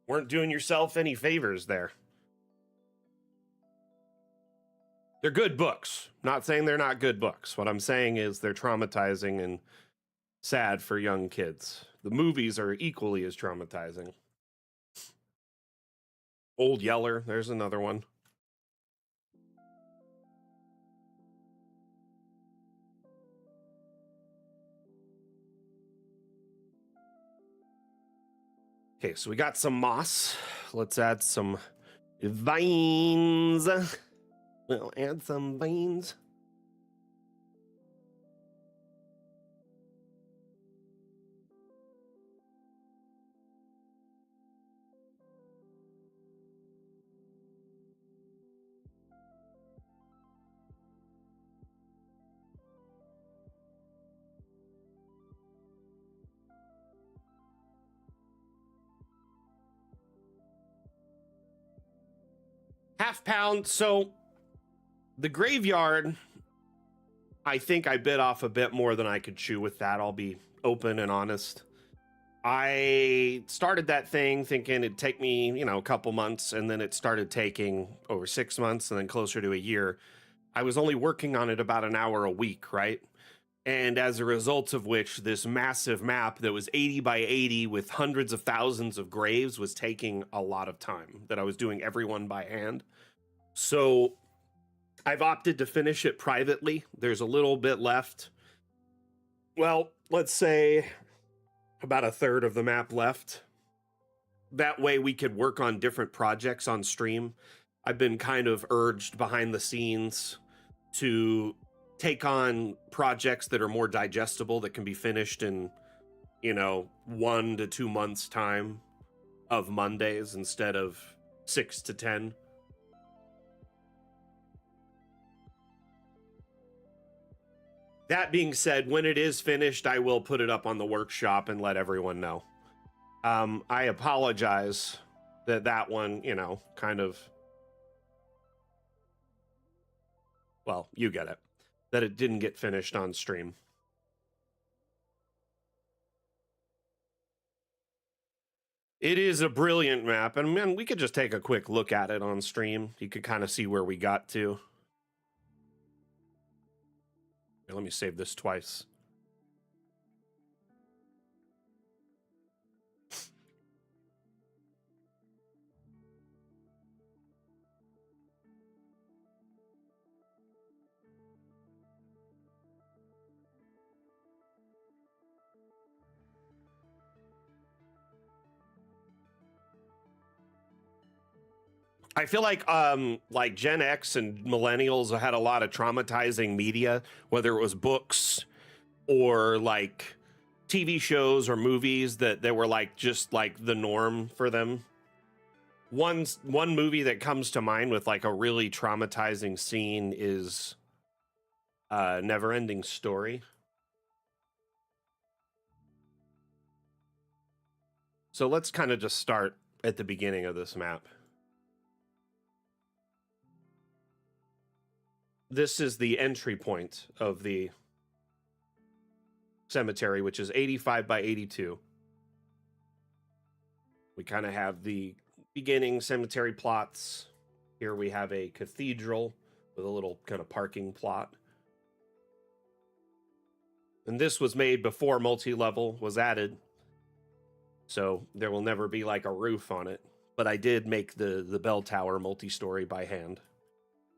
weren't doing yourself any favors there. They're good books. Not saying they're not good books. What I'm saying is they're traumatizing and sad for young kids. The movies are equally as traumatizing. Old Yeller, there's another one. Okay, so we got some moss. Let's add some vines. We'll add some vines. Half pound. So the graveyard, I think I bit off a bit more than I could chew with that. I'll be open and honest. I started that thing thinking it'd take me, you know, a couple months, and then it started taking over 6 months and then closer to a year. I was only working on it about an hour a week, right? And as a result of which, this massive map that was 80 by 80 with hundreds of thousands of graves was taking a lot of time that I was doing every one by hand. So I've opted to finish it privately. There's a little bit left. Well, let's say about a third of the map left. That way we could work on different projects on stream. I've been kind of urged behind the scenes to take on projects that are more digestible, that can be finished in, you know, 1 to 2 months time of Mondays instead of 6 to 10. That being said, when it is finished, I will put it up on the workshop and let everyone know. I apologize that one, you know, kind of, well, you get it, that it didn't get finished on stream. It is a brilliant map, and man, we could just take a quick look at it on stream. You could kind of see where we got to. Here, let me save this twice. I feel like Gen X and millennials had a lot of traumatizing media, whether it was books or like TV shows or movies that were like just like the norm for them. One movie that comes to mind with like a really traumatizing scene is Never Ending Story. So let's kind of just start at the beginning of this map. This is the entry point of the cemetery, which is 85 by 82. We kind of have the beginning cemetery plots. Here we have a cathedral with a little kind of parking plot. And this was made before multi-level was added. So there will never be like a roof on it. But I did make the bell tower multi-story by hand.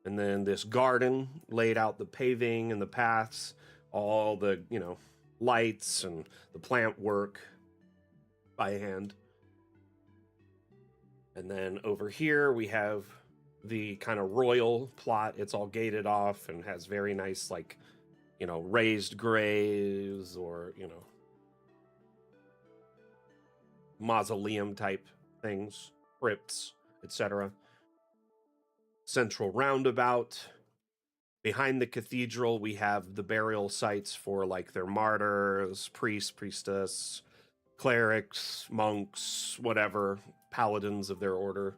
And then this garden laid out the paving and the paths, all the, lights and the plant work by hand. And then over here we have the kind of royal plot. It's all gated off and has very nice, like, raised graves or, mausoleum type things, crypts, etc. Central roundabout. Behind the cathedral, we have the burial sites for like their martyrs, priests, priestess, clerics, monks, whatever, paladins of their order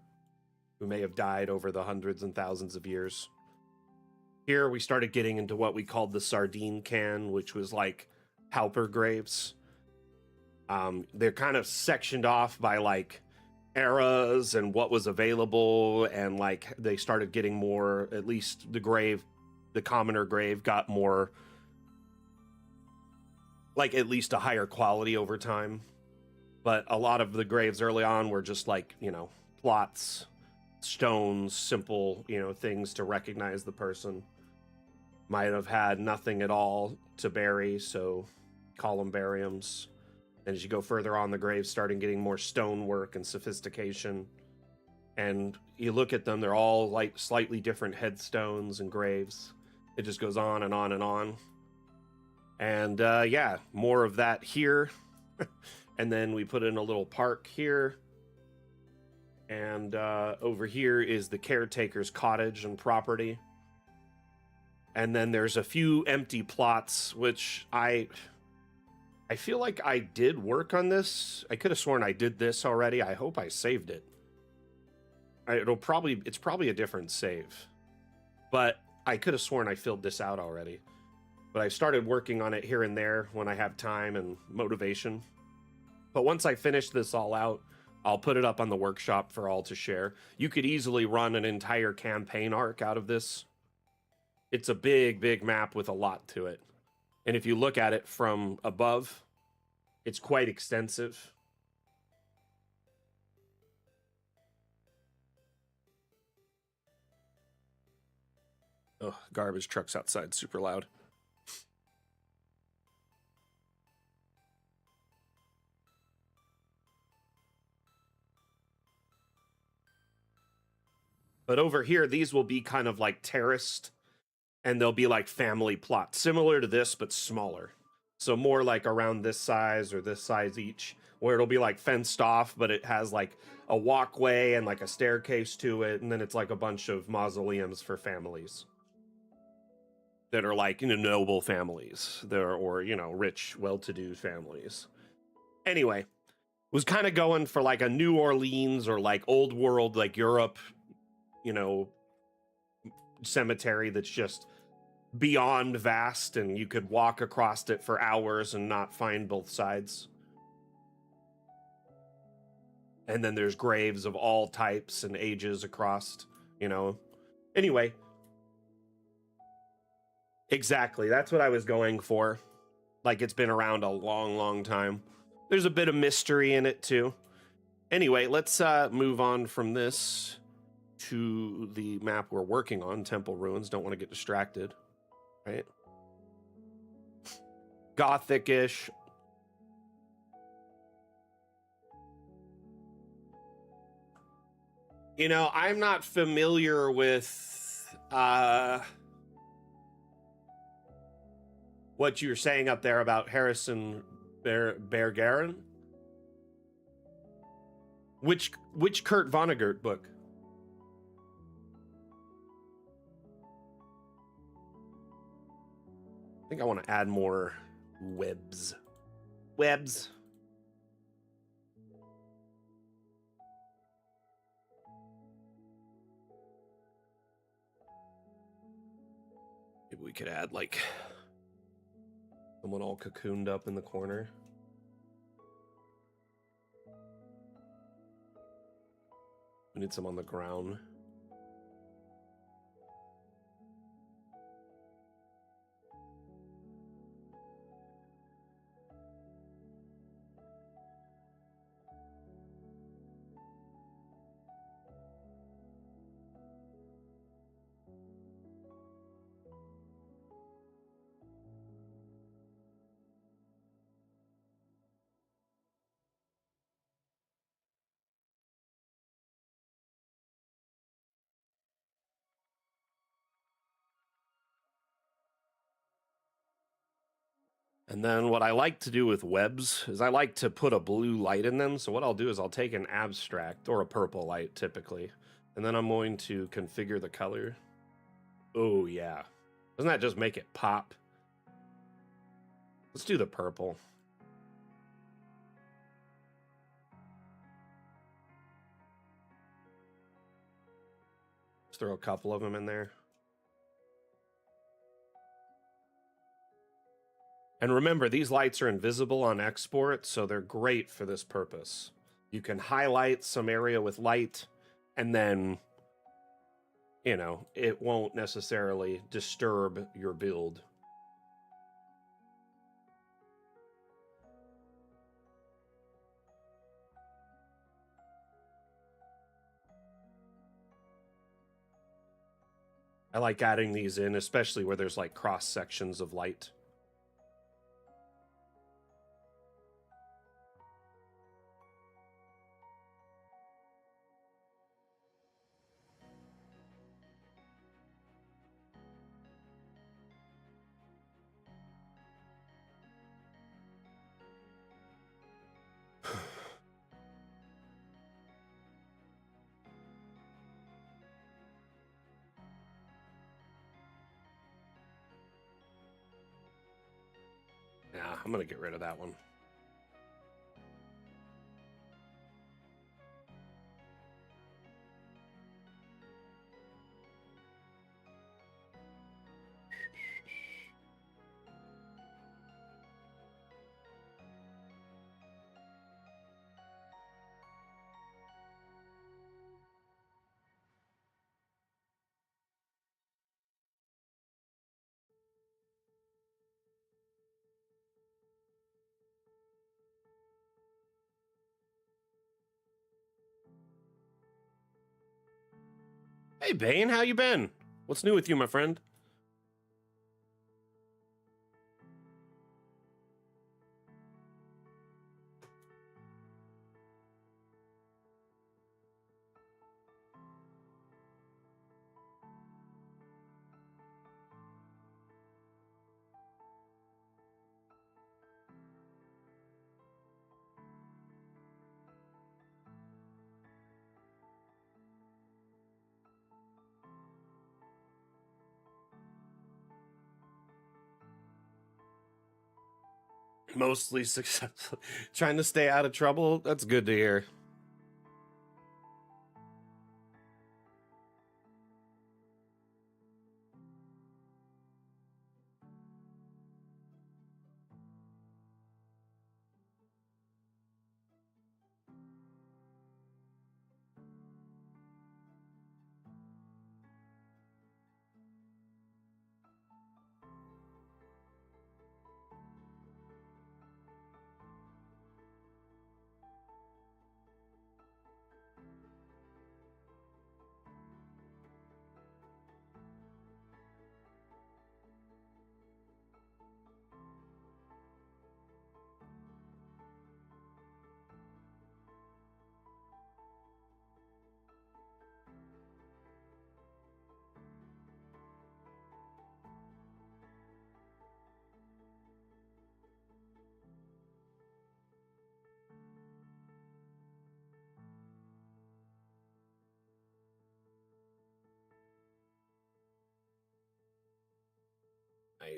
who may have died over the hundreds and thousands of years. Here we started getting into what we called the sardine can, which was like pauper graves. They're kind of sectioned off by like eras and what was available, and like they started getting more, at least the commoner grave got more, like at least a higher quality over time. But a lot of the graves early on were just like, plots, stones, simple, things to recognize the person. Might have had nothing at all to bury, so columbariums. And as you go further on, the graves starting getting more stonework and sophistication. And you look at them, they're all like slightly different headstones and graves. It just goes on and on and on. And yeah, more of that here. And then we put in a little park here. And over here is the caretaker's cottage and property. And then there's a few empty plots, which I feel like I did work on this. I could have sworn I did this already. I hope I saved it. It's probably a different save. But I could have sworn I filled this out already. But I started working on it here and there when I have time and motivation. But once I finish this all out, I'll put it up on the workshop for all to share. You could easily run an entire campaign arc out of this. It's a big, big map with a lot to it. And if you look at it from above, it's quite extensive. Oh, garbage trucks outside, super loud. But over here, these will be kind of like terraced, and they'll be like family plots, similar to this, but smaller. So more like around this size or this size each, where it'll be like fenced off, but it has like a walkway and like a staircase to it, and then it's like a bunch of mausoleums for families that are like, noble families there, or, rich, well-to-do families. Anyway, was kind of going for like a New Orleans or like old world, like Europe, cemetery that's just beyond vast, and you could walk across it for hours and not find both sides. And then there's graves of all types and ages across, Anyway, exactly. That's what I was going for. Like, it's been around a long, long time. There's a bit of mystery in it, too. Anyway, let's move on from this to the map we're working on, Temple Ruins. Don't want to get distracted, right? Gothic-ish. You know, I'm not familiar with what you were saying up there about Harrison Bergeron. Which Kurt Vonnegut book? I think I want to add more webs. Webs. Maybe we could add like someone all cocooned up in the corner. We need some on the ground. And then what I like to do with webs is I like to put a blue light in them. So what I'll do is I'll take an abstract or a purple light typically, and then I'm going to configure the color. Oh yeah. Doesn't that just make it pop? Let's do the purple. Let's throw a couple of them in there. And remember, these lights are invisible on export, so they're great for this purpose. You can highlight some area with light, and then, you know, it won't necessarily disturb your build. I like adding these in, especially where there's like cross sections of light. Yeah, I'm gonna get rid of that one. Hey Bane, how you been? What's new with you, my friend? Mostly successful. Trying to stay out of trouble. That's good to hear.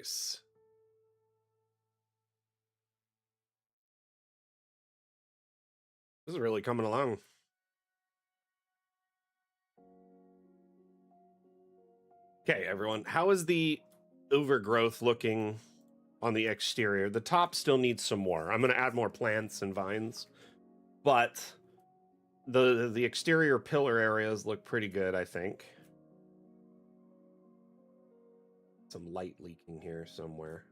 Nice. This is really coming along. Okay, everyone. How is the overgrowth looking on the exterior? The top still needs some more. I'm going to add more plants and vines, but the exterior pillar areas look pretty good, I think. Some light leaking here somewhere.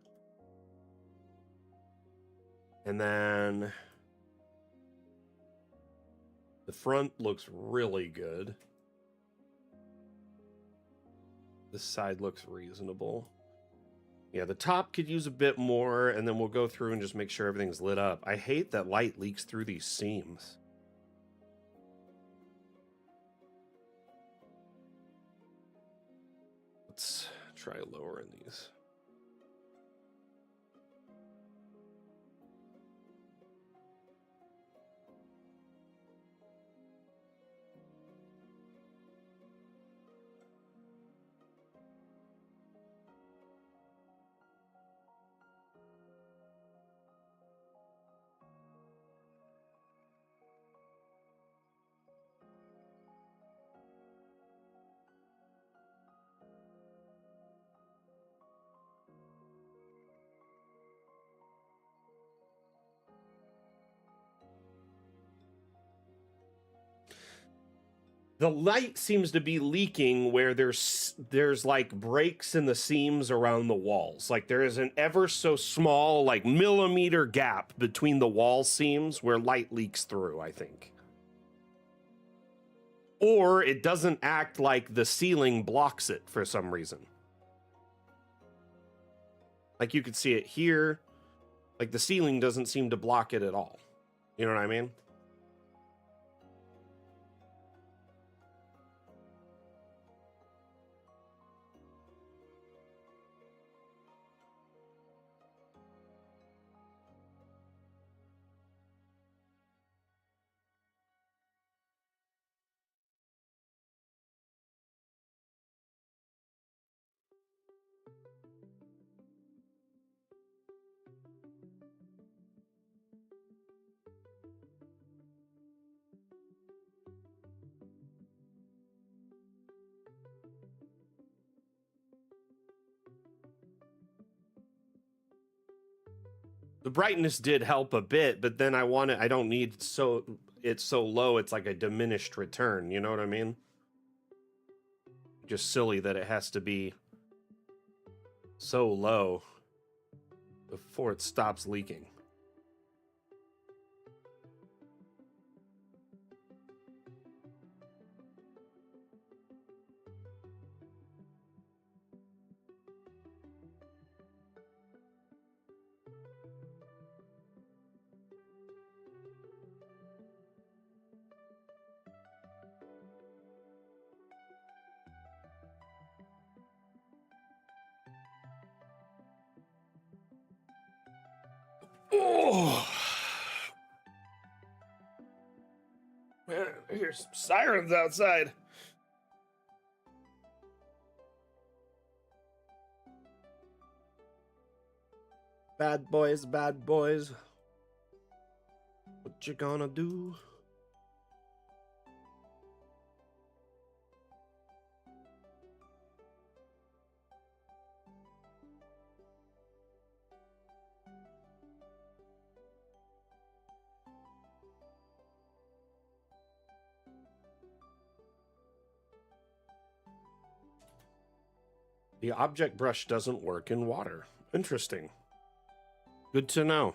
And then the front looks really good. This side looks reasonable. Yeah, the top could use a bit more, and then we'll go through and just make sure everything's lit up. I hate that light leaks through these seams. Let's try lowering these. The light seems to be leaking where there's like breaks in the seams around the walls. Like there is an ever so small, like millimeter gap between the wall seams where light leaks through, I think. Or it doesn't act like the ceiling blocks it for some reason. Like you could see it here. Like the ceiling doesn't seem to block it at all. You know what I mean? The brightness did help a bit, but then I don't need it's so low it's like a diminished return, you know what I mean? Just silly that it has to be so low before it stops leaking. Oh, man, I hear some sirens outside. Bad boys, bad boys. What you gonna do? The object brush doesn't work in water. Interesting. Good to know.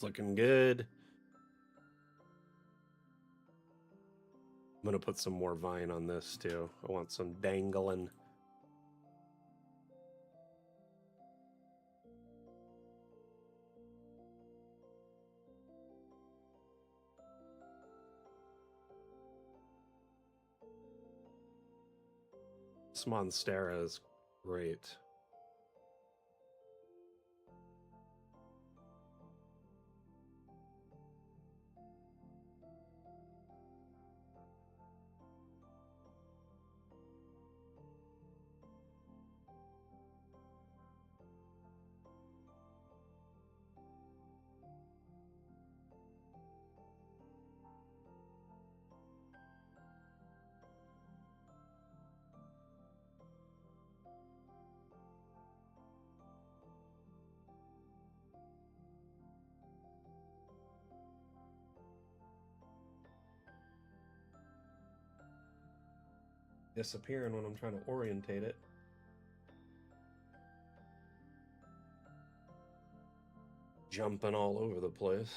It's looking good. I'm going to put some more vine on this too. I want some dangling. This Monstera is great. Disappearing when I'm trying to orientate it. Jumping all over the place.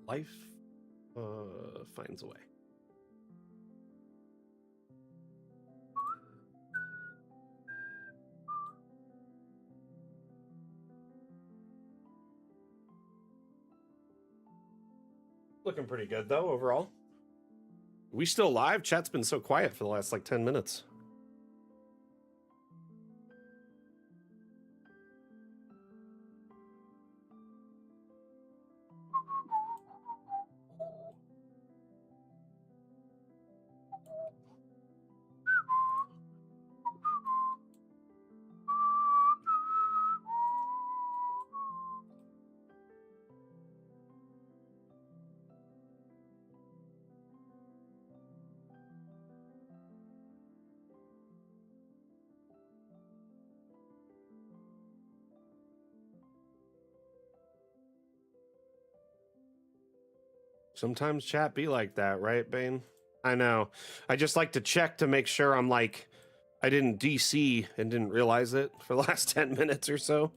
Life finds a way. Looking pretty good though overall. We still live? Chat's been so quiet for the last like 10 minutes. Sometimes chat be like that, right, Bane? I know. I just like to check to make sure I'm like, I didn't DC and didn't realize it for the last 10 minutes or so.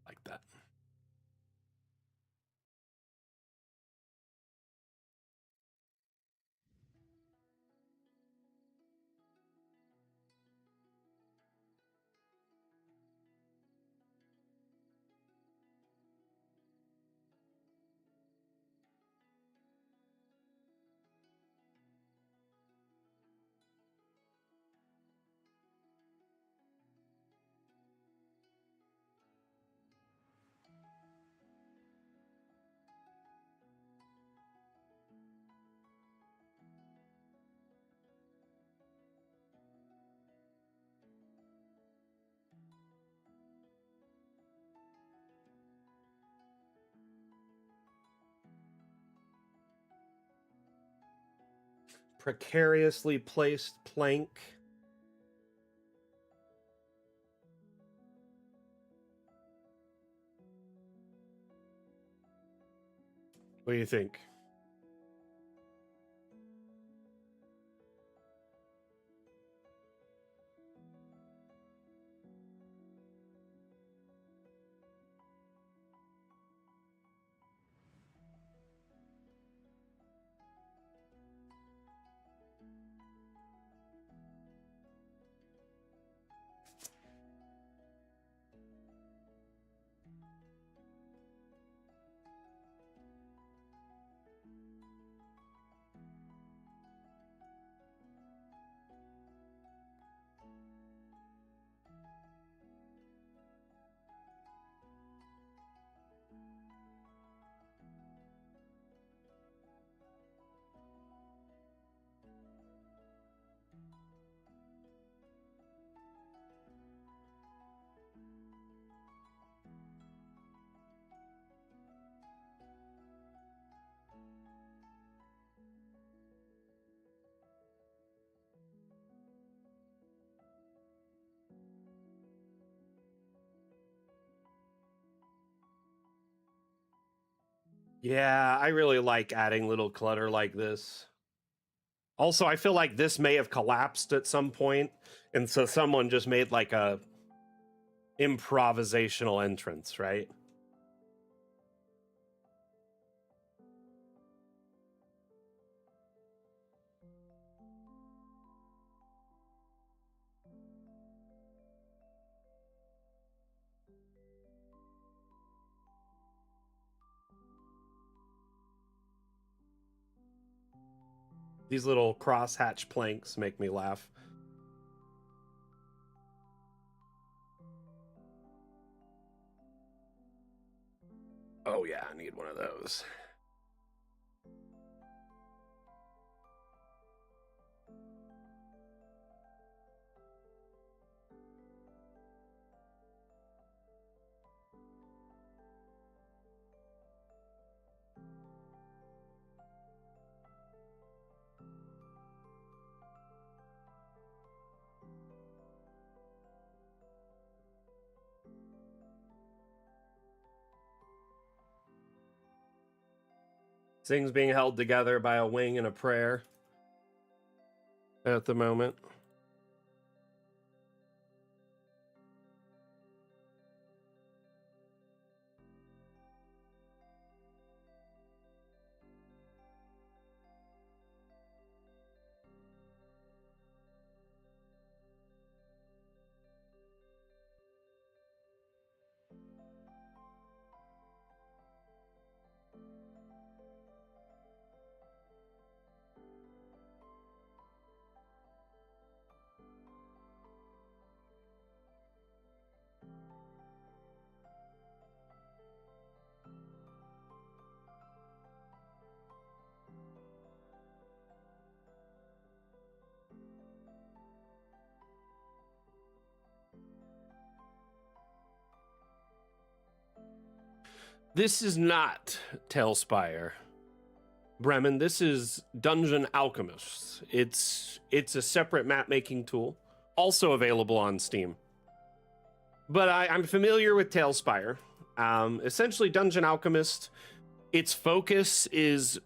Like that. Precariously placed plank. What do you think? Yeah, I really like adding little clutter like this. Also, I feel like this may have collapsed at some point, and so someone just made like a improvisational entrance, right? These little crosshatch planks make me laugh. Oh yeah, I need one of those. Things being held together by a wing and a prayer at the moment. This is not Tailspire, Bremen. This is Dungeon Alchemists. It's a separate map making tool, also available on Steam. But I'm familiar with Tailspire. Essentially, Dungeon Alchemist, its focus is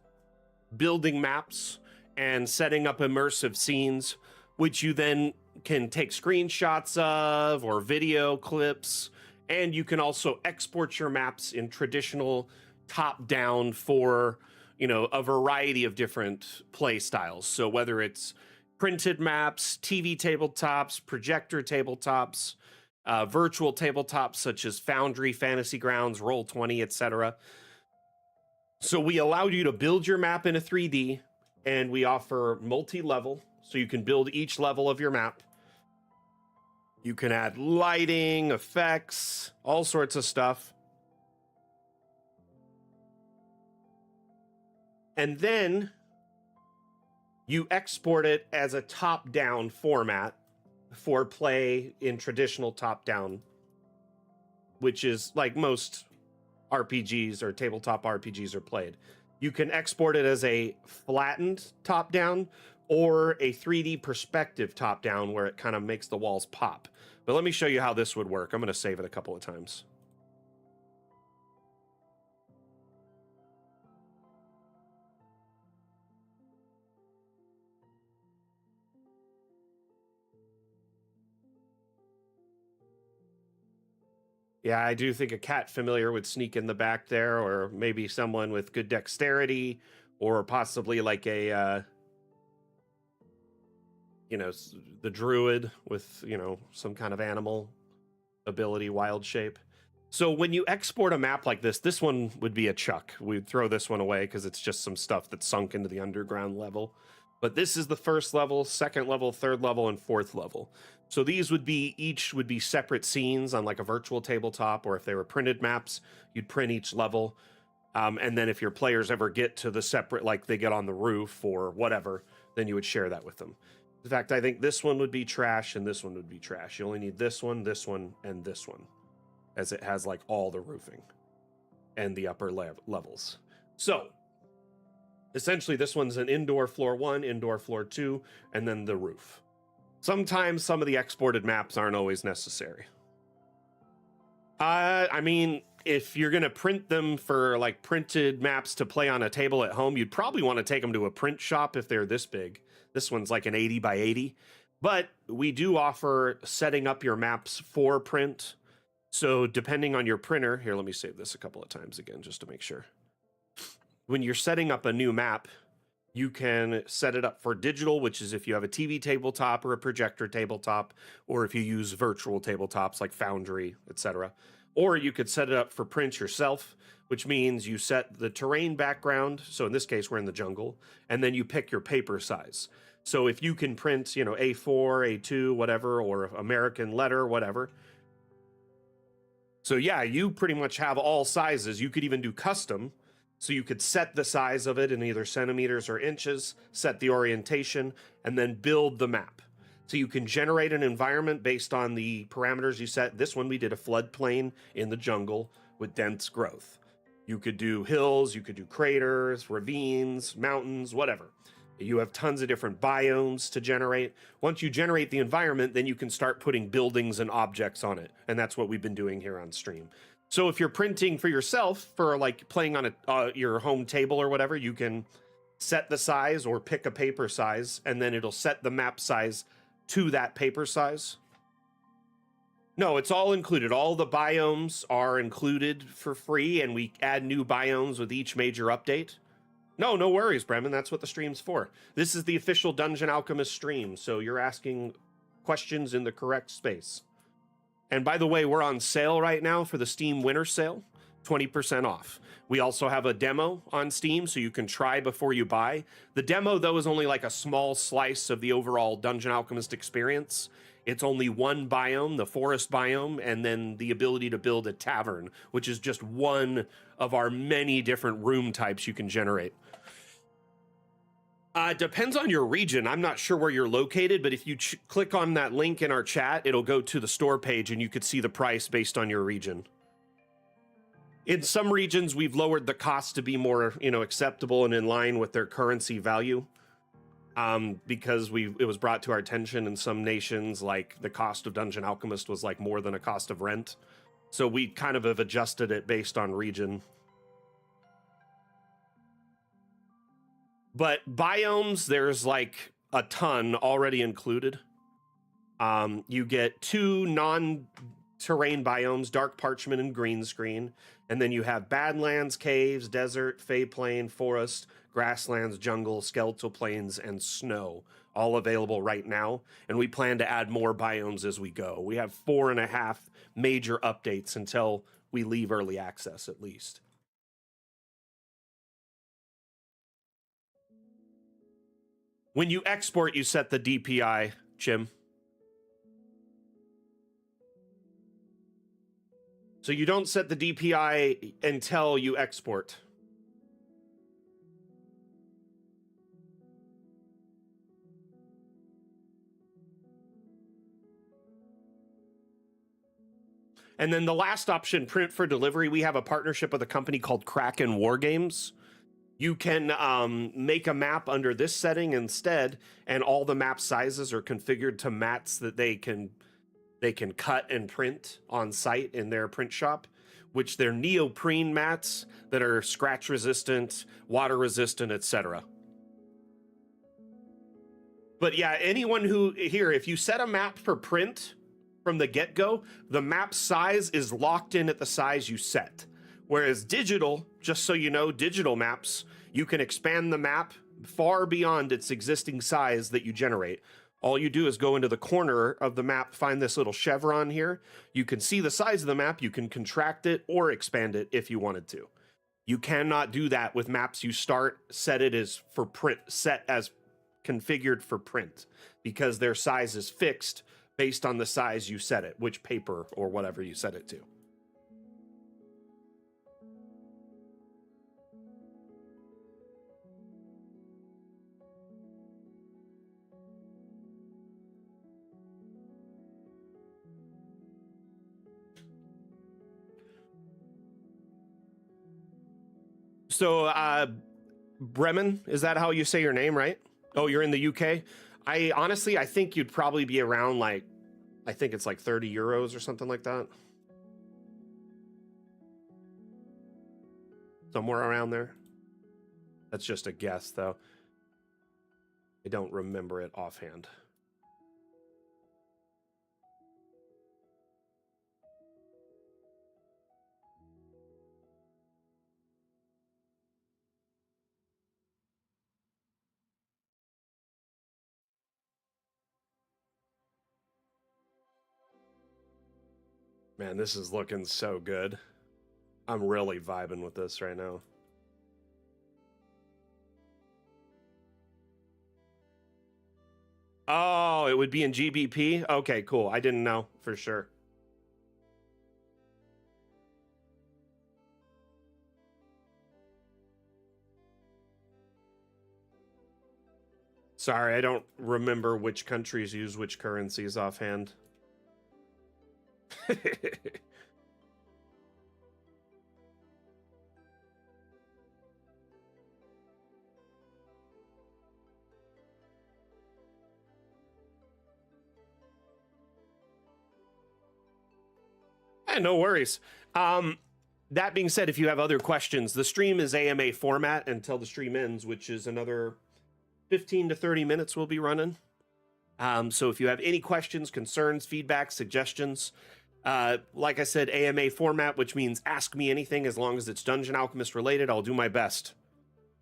building maps and setting up immersive scenes, which you then can take screenshots of or video clips. And you can also export your maps in traditional top down for, a variety of different play styles. So whether it's printed maps, TV tabletops, projector tabletops, virtual tabletops such as Foundry, Fantasy Grounds, Roll20, etc. So we allow you to build your map in a 3D, and we offer multi-level, so you can build each level of your map. You can add lighting, effects, all sorts of stuff. And then you export it as a top-down format for play in traditional top-down, which is like most RPGs or tabletop RPGs are played. You can export it as a flattened top-down or a 3D perspective top-down where it kind of makes the walls pop. But let me show you how this would work. I'm going to save it a couple of times. Yeah, I do think a cat familiar would sneak in the back there, or maybe someone with good dexterity, or possibly like a, the druid with, some kind of animal ability, wild shape. So when you export a map like this one would be a chuck. We'd throw this one away because it's just some stuff that's sunk into the underground level. But this is the first level, second level, third level, and fourth level. So these each would be separate scenes on like a virtual tabletop, or if they were printed maps, you'd print each level. And then if your players ever get to the separate, like they get on the roof or whatever, then you would share that with them. In fact, I think this one would be trash and this one would be trash. You only need this one, and this one, as it has like all the roofing and the upper levels. So essentially this one's an indoor floor 1, indoor floor 2, and then the roof. Sometimes some of the exported maps aren't always necessary. I mean, if you're going to print them for like printed maps to play on a table at home, you'd probably want to take them to a print shop if they're this big. This one's like an 80 by 80, but we do offer setting up your maps for print. So depending on your printer, here, let me save this a couple of times again, just to make sure. When you're setting up a new map, you can set it up for digital, which is if you have a TV tabletop or a projector tabletop, or if you use virtual tabletops like Foundry, etc. Or you could set it up for print yourself, which means you set the terrain background. So in this case, we're in the jungle, and then you pick your paper size. So if you can print, A4, A2, whatever, or American letter, whatever. So yeah, you pretty much have all sizes. You could even do custom. So you could set the size of it in either centimeters or inches, set the orientation, and then build the map. So you can generate an environment based on the parameters you set. This one, we did a floodplain in the jungle with dense growth. You could do hills, you could do craters, ravines, mountains, whatever. You have tons of different biomes to generate. Once you generate the environment, then you can start putting buildings and objects on it. And that's what we've been doing here on stream. So if you're printing for yourself, for like playing on your home table or whatever, you can set the size or pick a paper size, and then it'll set the map size to that paper size. No, it's all included. All the biomes are included for free, and we add new biomes with each major update. No worries, Bremen. That's what the stream's for. This is the official Dungeon Alchemist stream, so you're asking questions in the correct space. And by the way, we're on sale right now for the Steam Winter Sale, 20% off. We also have a demo on Steam, so you can try before you buy. The demo, though, is only like a small slice of the overall Dungeon Alchemist experience. It's only one biome, the forest biome, and then the ability to build a tavern, which is just one of our many different room types you can generate. Depends on your region. I'm not sure where you're located, but if you click on that link in our chat, it'll go to the store page and you could see the price based on your region. In some regions, we've lowered the cost to be more, acceptable and in line with their currency value. Because it was brought to our attention in some nations, like the cost of Dungeon Alchemist was like more than a cost of rent. So we kind of have adjusted it based on region. But biomes, there's like a ton already included. You get 2 non-terrain biomes, dark parchment and green screen. And then you have badlands, caves, desert, fey plain, forest, grasslands, jungle, skeletal plains, and snow, all available right now. And we plan to add more biomes as we go. We have 4.5 major updates until we leave early access, at least. When you export, you set the DPI, Jim. So you don't set the DPI until you export. And then the last option, print for delivery, we have a partnership with a company called Kraken Wargames. You can make a map under this setting instead, and all the map sizes are configured to mats that they can cut and print on site in their print shop, which they're neoprene mats that are scratch resistant, water resistant, etc. But yeah, anyone who here, if you set a map for print, from the get-go, the map size is locked in at the size you set. Whereas digital, just so you know, digital maps, you can expand the map far beyond its existing size that you generate. All you do is go into the corner of the map, find this little chevron here. You can see the size of the map, you can contract it or expand it if you wanted to. You cannot do that with maps you start, set it as for print, set as configured for print, because their size is fixed based on the size you set it, which paper or whatever you set it to. So, Bremen, is that how you say your name, right? Oh, you're in the UK? I think you'd probably be around like, I think it's like 30 euros or something like that. Somewhere around there. That's just a guess, though. I don't remember it offhand. Man, this is looking so good. I'm really vibing with this right now. Oh, it would be in GBP? Okay, cool. I didn't know for sure. Sorry, I don't remember which countries use which currencies offhand. No worries. That being said, if you have other questions, the stream is AMA format until the stream ends, which is another 15 to 30 minutes we'll be running. So if you have any questions, concerns, feedback, suggestions, like I said, AMA format, which means ask me anything as long as it's Dungeon Alchemist related. I'll do my best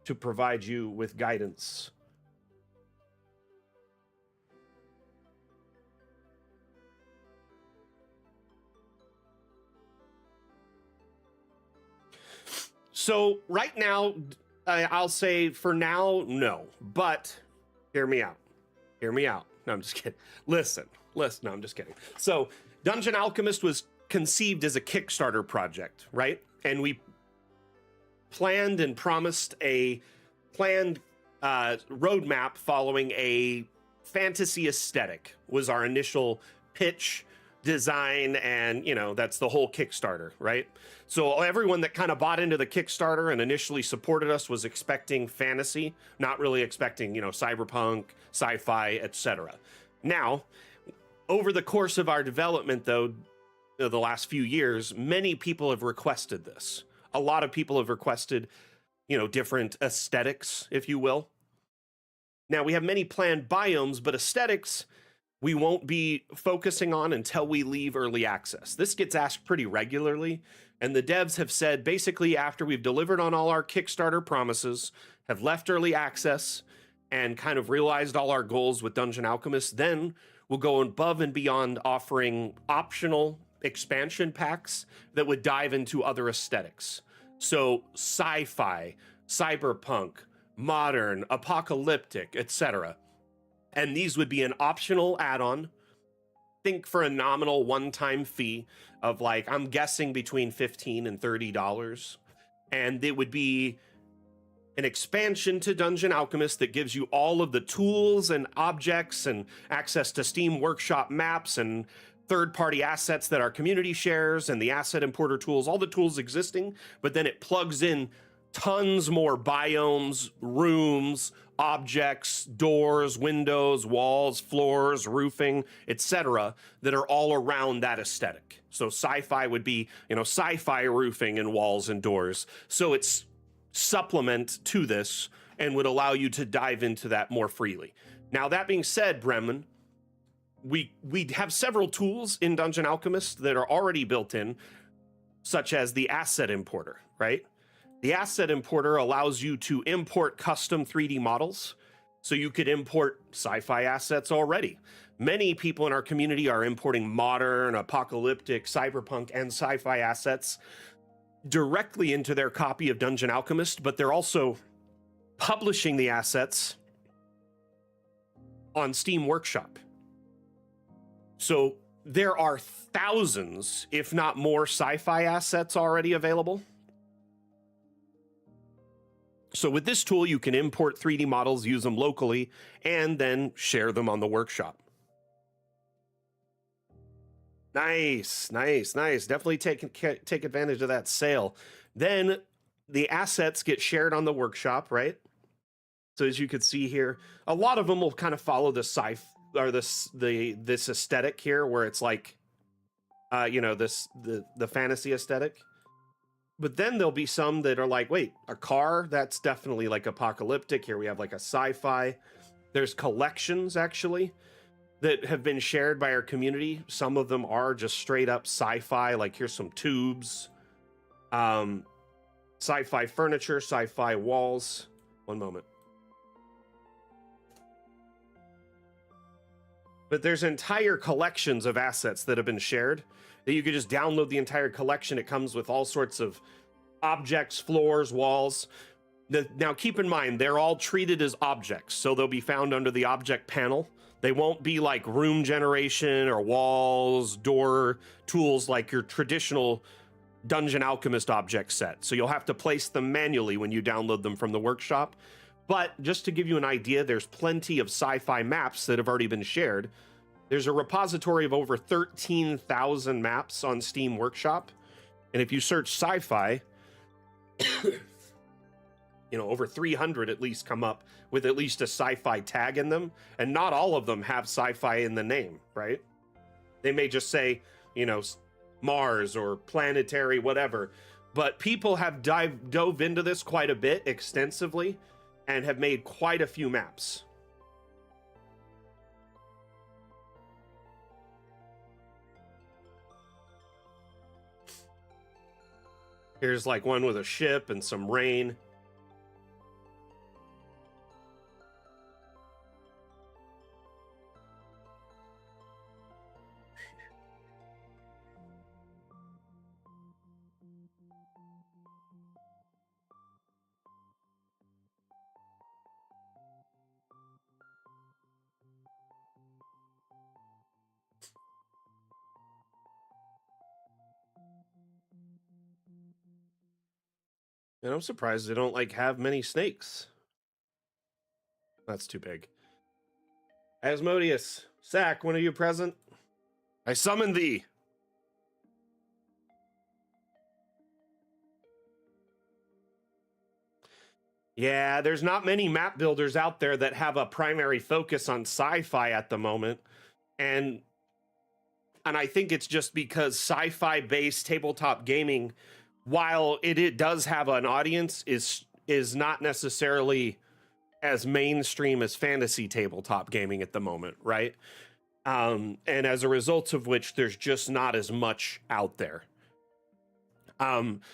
to provide you with guidance. So right now, I'll say for now, no. But hear me out. Hear me out. No, I'm just kidding. Listen. No, I'm just kidding. So Dungeon Alchemist was conceived as a Kickstarter project, right? And we planned and promised a planned roadmap following a fantasy aesthetic was our initial pitch, design, and that's the whole Kickstarter, right? So everyone that kind of bought into the Kickstarter and initially supported us was expecting fantasy, not really expecting cyberpunk, sci-fi, etc. Now, over the course of our development, though, the last few years, many people have requested this. A lot of people have requested different aesthetics, if you will. Now, we have many planned biomes, but aesthetics we won't be focusing on until we leave early access. This gets asked pretty regularly, and the devs have said basically after we've delivered on all our Kickstarter promises, have left early access, and kind of realized all our goals with Dungeon Alchemist, then we'll go above and beyond offering optional expansion packs that would dive into other aesthetics. So sci-fi, cyberpunk, modern, apocalyptic, etc. And these would be an optional add-on. Think for a nominal one-time fee of I'm guessing between $15 and $30. And it would be an expansion to Dungeon Alchemist that gives you all of the tools and objects and access to Steam Workshop maps and third-party assets that our community shares and the asset importer tools, all the tools existing, but then it plugs in tons more biomes, rooms, objects, doors, windows, walls, floors, roofing, etc., that are all around that aesthetic. So sci-fi would be, sci-fi roofing and walls and doors. So it's supplement to this and would allow you to dive into that more freely. Now, that being said, Bremen, we have several tools in Dungeon Alchemist that are already built in, such as the asset importer, right? The asset importer allows you to import custom 3D models. So you could import sci-fi assets already. Many people in our community are importing modern, apocalyptic, cyberpunk, and sci-fi assets directly into their copy of Dungeon Alchemist, but they're also publishing the assets on Steam Workshop. So there are thousands, if not more, sci-fi assets already available. So with this tool, you can import 3D models, use them locally, and then share them on the workshop. Nice, nice, nice. Definitely take advantage of that sale. Then the assets get shared on the workshop, right? So as you can see here, a lot of them will kind of follow the or this aesthetic here, where it's like, the fantasy aesthetic. But then there'll be some that are like, wait, a car? That's definitely like apocalyptic. Here we have like a sci-fi. There's collections, actually, that have been shared by our community. Some of them are just straight up sci-fi. Like here's some tubes. Sci-fi furniture, sci-fi walls. One moment. But there's entire collections of assets that have been shared that you could just download the entire collection. It comes with all sorts of objects, floors, walls. Now, keep in mind, they're all treated as objects, so they'll be found under the object panel. They won't be like room generation or walls, door tools like your traditional Dungeon Alchemist object set. So you'll have to place them manually when you download them from the workshop. But just to give you an idea, there's plenty of sci-fi maps that have already been shared. There's a repository of over 13,000 maps on Steam Workshop. And if you search sci-fi, over 300 at least come up with at least a sci-fi tag in them. And not all of them have sci-fi in the name, right? They may just say, Mars or planetary, whatever. But people have dove into this quite a bit extensively and have made quite a few maps. Here's like one with a ship and some rain. And I'm surprised they don't have many snakes. That's too big. Asmodeus, Sack, when are you present? I summon thee. Yeah, there's not many map builders out there that have a primary focus on sci-fi at the moment. And I think it's just because sci-fi based tabletop gaming, while it does have an audience, is not necessarily as mainstream as fantasy tabletop gaming at the moment, right? And as a result of which, there's just not as much out there.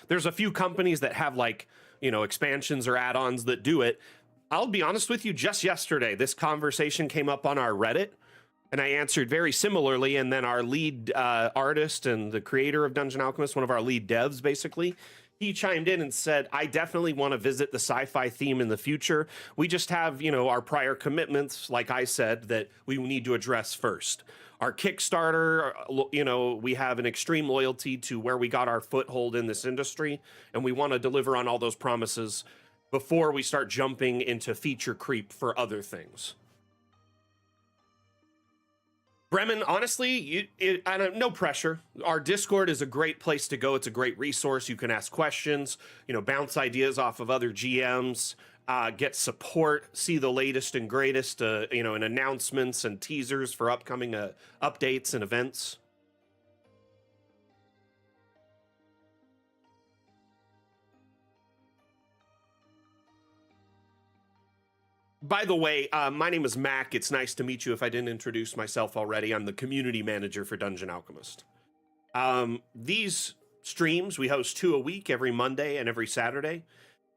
There's a few companies that have expansions or add-ons that do it. I'll be honest with you, just yesterday, this conversation came up on our Reddit, and I answered very similarly. And then our lead artist and the creator of Dungeon Alchemist, one of our lead devs, basically, he chimed in and said, I definitely want to visit the sci-fi theme in the future. We just have, our prior commitments, like I said, that we need to address first. Our Kickstarter, we have an extreme loyalty to where we got our foothold in this industry, and we want to deliver on all those promises before we start jumping into feature creep for other things. Bremen, honestly, no pressure. Our Discord is a great place to go. It's a great resource. You can ask questions, bounce ideas off of other GMs, get support, see the latest and greatest, and announcements and teasers for upcoming updates and events. By the way, my name is Mac. It's nice to meet you if I didn't introduce myself already. I'm the community manager for Dungeon Alchemist. These streams, we host 2 a week, every Monday and every Saturday.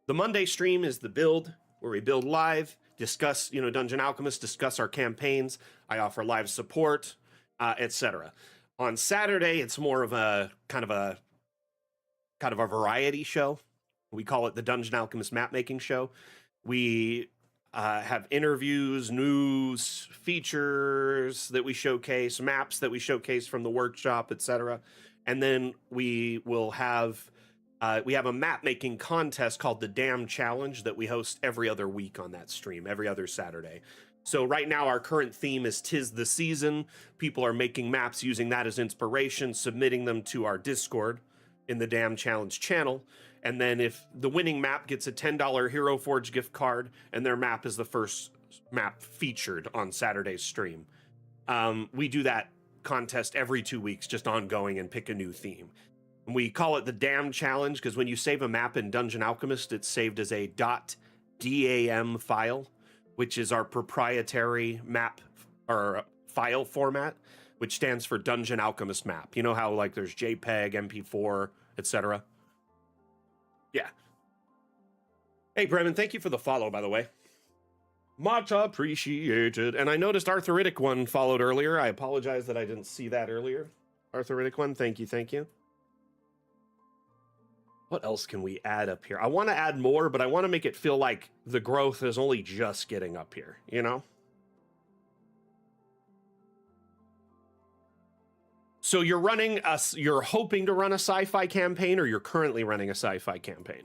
The Monday stream is the build, where we build live, discuss, Dungeon Alchemist, discuss our campaigns. I offer live support, etc. On Saturday, it's more of a kind of a variety show. We call it the Dungeon Alchemist Mapmaking Show. We have interviews, news, features that we showcase, maps that we showcase from the workshop, etc. And then we will have a map making contest called the Damn Challenge that we host every other week on that stream, every other Saturday. So right now our current theme is 'Tis the Season. People are making maps using that as inspiration, submitting them to our Discord in the Damn Challenge channel. And then if the winning map gets a $10 Hero Forge gift card, and their map is the first map featured on Saturday's stream. We do that contest every 2 weeks, just ongoing, and pick a new theme. And we call it the Damn Challenge because when you save a map in Dungeon Alchemist, it's saved as a .dam file, which is our proprietary map or file format, which stands for Dungeon Alchemist map. You know how like there's JPEG, MP4, etc. Yeah. Hey, Bremen, thank you for the follow, by the way. Much appreciated. And I noticed Arthuritic one followed earlier. I apologize that I didn't see that earlier. Arthuritic one, thank you, thank you. What else can we add up here? I want to add more, but I want to make it feel like the growth is only just getting up here, you know? So you're hoping to run a sci-fi campaign, or you're currently running a sci-fi campaign?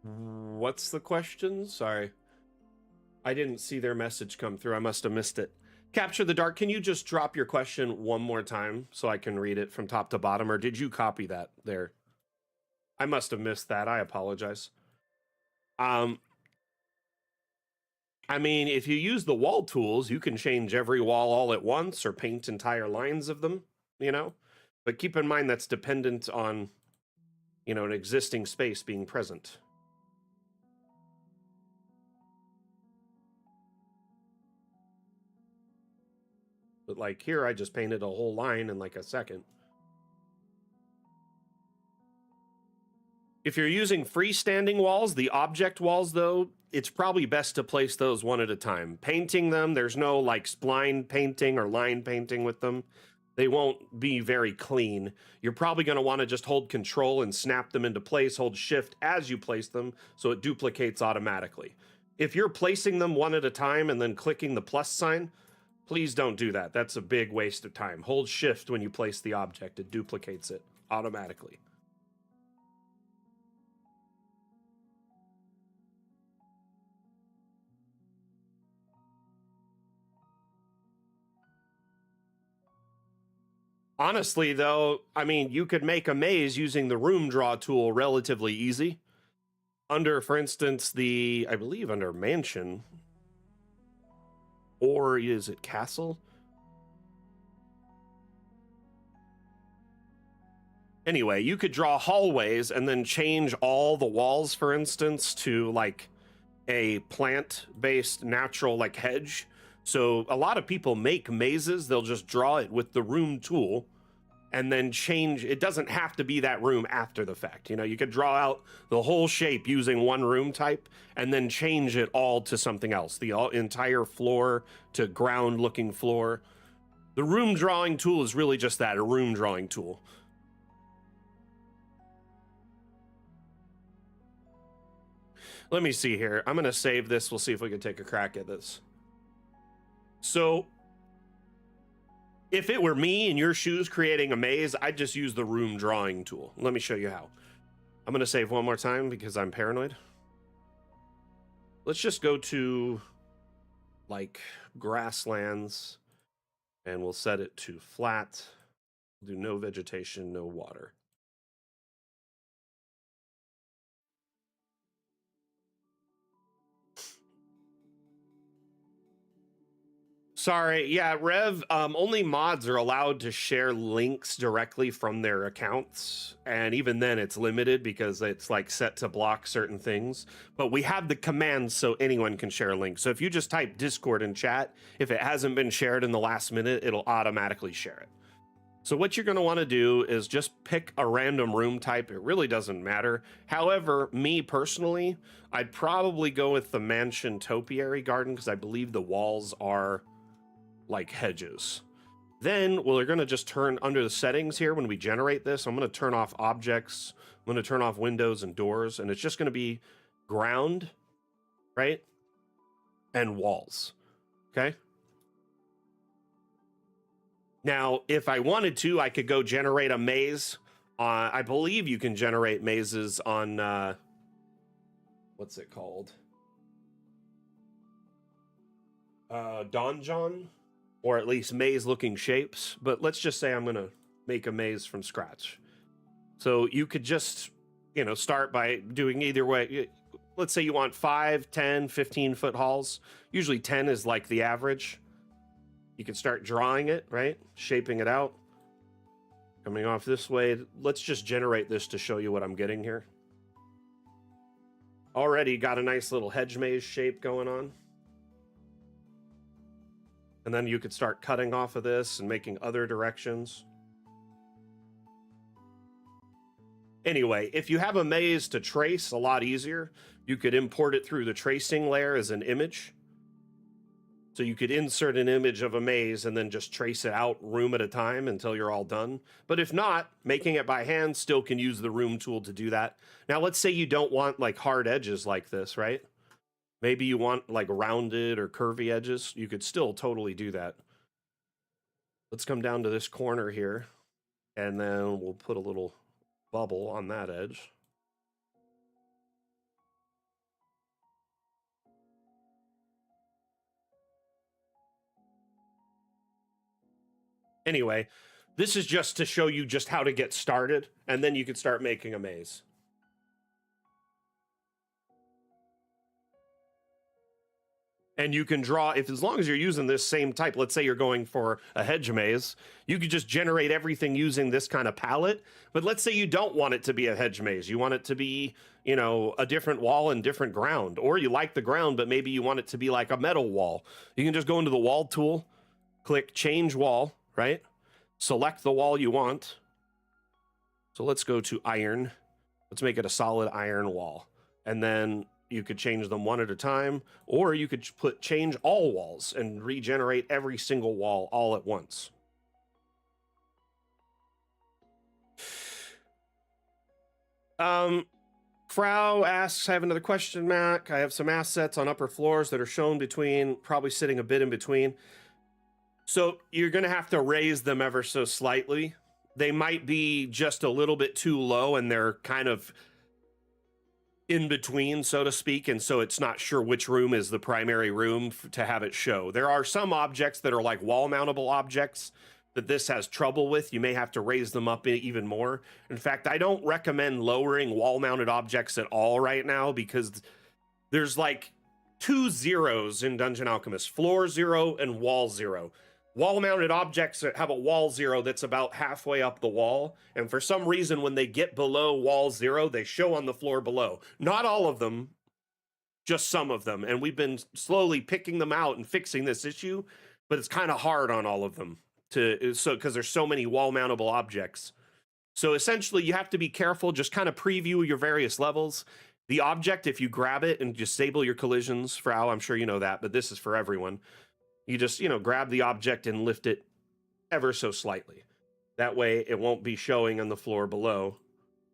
What's the question? Sorry. I didn't see their message come through. I must have missed it. Capture the Dark, can you just drop your question one more time so I can read it from top to bottom, or did you copy that there? I must have missed that. I apologize. I mean, if you use the wall tools, you can change every wall all at once or paint entire lines of them, you know? But keep in mind that's dependent on, an existing space being present. But like here, I just painted a whole line in like a second. If you're using freestanding walls, the object walls, though, it's probably best to place those one at a time. Painting them, there's no like spline painting or line painting with them. They won't be very clean. You're probably going to want to just hold control and snap them into place, hold shift as you place them so it duplicates automatically. If you're placing them one at a time and then clicking the plus sign, please don't do that. That's a big waste of time. Hold shift when you place the object. It duplicates it automatically. Honestly, though, I mean, you could make a maze using the room draw tool relatively easy. Under, for instance, I believe under mansion, or is it castle? Anyway, you could draw hallways and then change all the walls, for instance, to like a plant-based natural like hedge. So a lot of people make mazes. They'll just draw it with the room tool and then change. It doesn't have to be that room after the fact. You could draw out the whole shape using one room type and then change it all to something else. The entire floor to ground looking floor. The room drawing tool is really just that, a room drawing tool. Let me see here. I'm going to save this. We'll see if we can take a crack at this. So if it were me in your shoes creating a maze, I'd just use the room drawing tool. Let me show you how. I'm going to save one more time because I'm paranoid. Let's just go to like grasslands and we'll set it to flat. We'll do no vegetation, no water. Sorry, yeah, Rev, only mods are allowed to share links directly from their accounts. And even then it's limited because it's like set to block certain things. But we have the commands so anyone can share links. So if you just type Discord in chat, if it hasn't been shared in the last minute, it'll automatically share it. So what you're gonna wanna do is just pick a random room type. It really doesn't matter. However, me personally, I'd probably go with the mansion topiary garden because I believe the walls are like hedges. Then we're going to just turn under the settings here when we generate this. I'm going to turn off objects. I'm going to turn off windows and doors, and it's just going to be ground, right? And walls. Okay. Now, if I wanted to, I could go generate a maze. I believe you can generate mazes on what's it called? Donjon. Or at least maze-looking shapes. But let's just say I'm going to make a maze from scratch. So you could just, you know, start by doing either way. Let's say you want 5, 10, 15-foot halls. Usually 10 is like the average. You can start drawing it, right? Shaping it out. Coming off this way. Let's just generate this to show you what I'm getting here. Already got a nice little hedge maze shape going on. And then you could start cutting off of this and making other directions. Anyway, if you have a maze to trace, a lot easier. You could import it through the tracing layer as an image. So you could insert an image of a maze and then just trace it out room at a time until you're all done. But if not, making it by hand still can use the room tool to do that. Now, let's say you don't want like hard edges like this, right? Maybe you want like rounded or curvy edges. You could still totally do that. Let's come down to this corner here, and then we'll put a little bubble on that edge. Anyway, this is just to show you just how to get started, and then you can start making a maze. And you can draw, if as long as you're using this same type, let's say you're going for a hedge maze, you could just generate everything using this kind of palette. But let's say you don't want it to be a hedge maze. You want it to be, you know, a different wall and different ground. Or you like the ground, but maybe you want it to be like a metal wall. You can just go into the wall tool, click change wall, right? Select the wall you want. So let's go to iron. Let's make it a solid iron wall. And then you could change them one at a time, or you could change all walls and regenerate every single wall all at once. Frau asks, I have another question, Mac. I have some assets on upper floors that are shown between, probably sitting a bit in between. So you're going to have to raise them ever so slightly. They might be just a little bit too low and they're kind of in between, so to speak, and so it's not sure which room is the primary room to have it show. There are some objects that are like wall mountable objects that this has trouble with. You may have to raise them up even more. In fact, I don't recommend lowering wall mounted objects at all right now because there's like 2 zeros in Dungeon Alchemist, floor 0 and wall 0. Wall-mounted objects have a wall 0 that's about halfway up the wall, and for some reason, when they get below wall 0, they show on the floor below. Not all of them, just some of them, and we've been slowly picking them out and fixing this issue, but it's kind of hard on all of them because there's so many wall-mountable objects. So essentially, you have to be careful. Just kind of preview your various levels. The object, if you grab it and disable your collisions, Frau, I'm sure you know that, but this is for everyone. You just, grab the object and lift it ever so slightly. That way it won't be showing on the floor below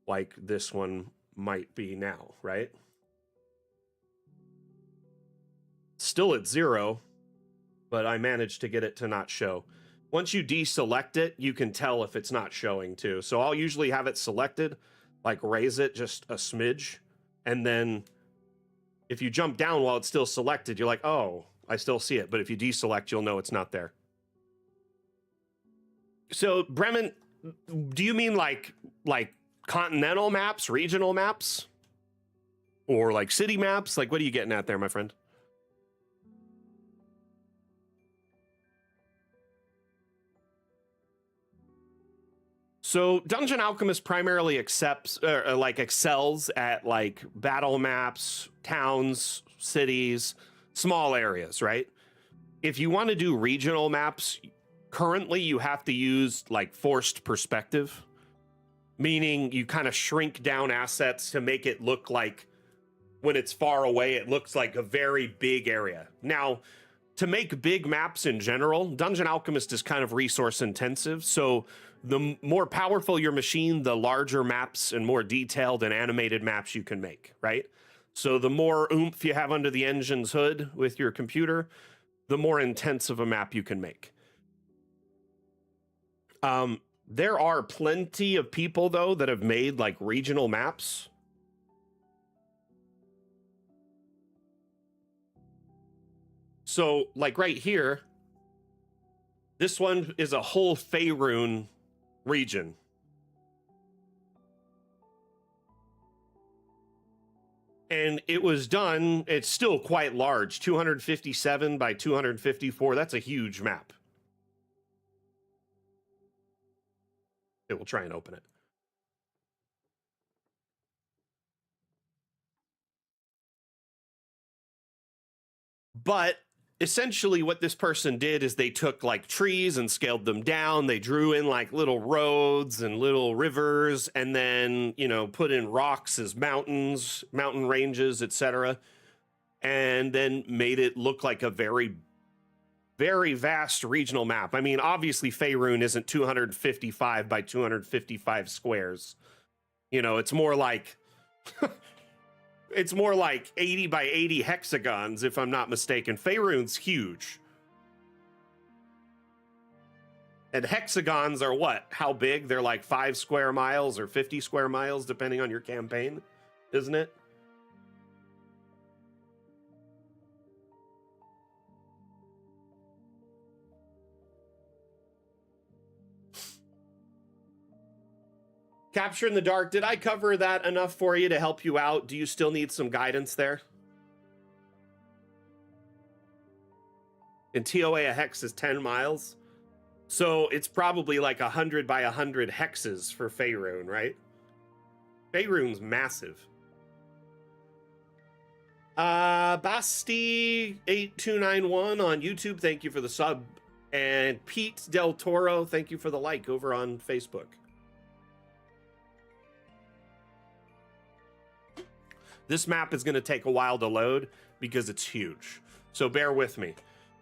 like this one might be now, right? Still at 0, but I managed to get it to not show. Once you deselect it, you can tell if it's not showing too. So I'll usually have it selected like raise it just a smidge, and then if you jump down while it's still selected, you're like, oh, I still see it. But if you deselect, you'll know it's not there. So Bremen, do you mean like continental maps, regional maps, or like city maps? Like, what are you getting at there, my friend? So Dungeon Alchemist primarily excels at like battle maps, towns, cities, small areas, right? If you want to do regional maps, currently you have to use like forced perspective, meaning you kind of shrink down assets to make it look like when it's far away, it looks like a very big area. Now, to make big maps in general, Dungeon Alchemist is kind of resource intensive. So the more powerful your machine, the larger maps and more detailed and animated maps you can make, right? So the more oomph you have under the engine's hood with your computer, the more intense of a map you can make. There are plenty of people, though, that have made like regional maps. So, like right here, this one is a whole Faerun region. And it was done, it's still quite large, 257 by 254. That's a huge map. Okay, we'll try and open it. But essentially what this person did is they took like trees and scaled them down. They drew in like little roads and little rivers, and then, you know, put in rocks as mountains, mountain ranges, etc. And then made it look like a very, very vast regional map. I mean, obviously Faerun isn't 255 by 255 squares. You know, it's more like it's more like 80 by 80 hexagons, if I'm not mistaken. Faerun's huge. And hexagons are what? How big? They're like 5 square miles or 50 square miles, depending on your campaign, isn't it? Capture in the Dark, did I cover that enough for you to help you out? Do you still need some guidance there? In TOA, a hex is 10 miles. So it's probably like 100 by 100 hexes for Faerun, right? Faerun's massive. Basti8291 on YouTube, thank you for the sub. And Pete Del Toro, thank you for the like over on Facebook. This map is going to take a while to load because it's huge. So bear with me.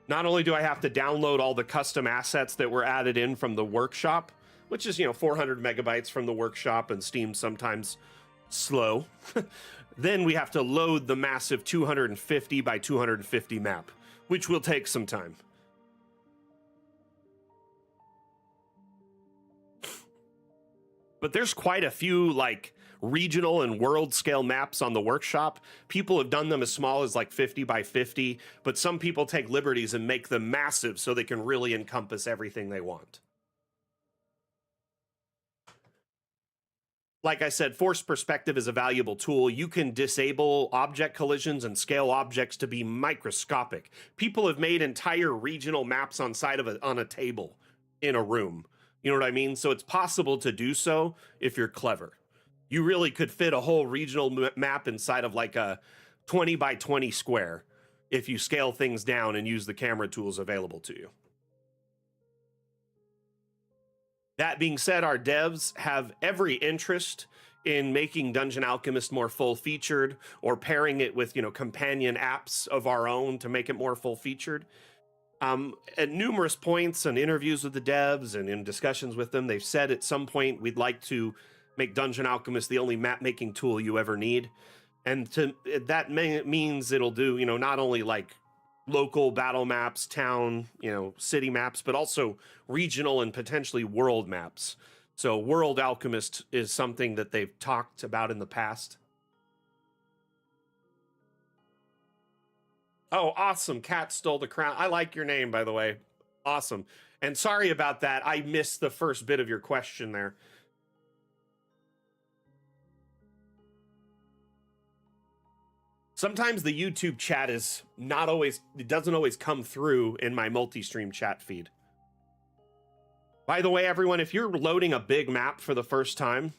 Not only do I have to download all the custom assets that were added in from the workshop, which is, 400 megabytes from the workshop, and Steam's sometimes slow. Then we have to load the massive 250 by 250 map, which will take some time. But there's quite a few, like, regional and world scale maps on the workshop. People have done them as small as like 50 by 50, but some people take liberties and make them massive so they can really encompass everything they want. Like I said, forced perspective is a valuable tool. You can disable object collisions and scale objects to be microscopic. People have made entire regional maps on a table in a room. You know what I mean? So it's possible to do so if you're clever. You really could fit a whole regional map inside of like a 20 by 20 square if you scale things down and use the camera tools available to you. That being said, our devs have every interest in making Dungeon Alchemist more full-featured, or pairing it with, companion apps of our own to make it more full-featured. At numerous points and interviews with the devs and in discussions with them, they've said at some point we'd like to make Dungeon Alchemist the only map-making tool you ever need. And that means it'll do, not only like local battle maps, town, city maps, but also regional and potentially world maps. So World Alchemist is something that they've talked about in the past. Oh, awesome. Cat stole the crown. I like your name, by the way. Awesome. And sorry about that. I missed the first bit of your question there. Sometimes the YouTube chat is not always, it doesn't always come through in my multi-stream chat feed. By the way, everyone, if you're loading a big map for the first time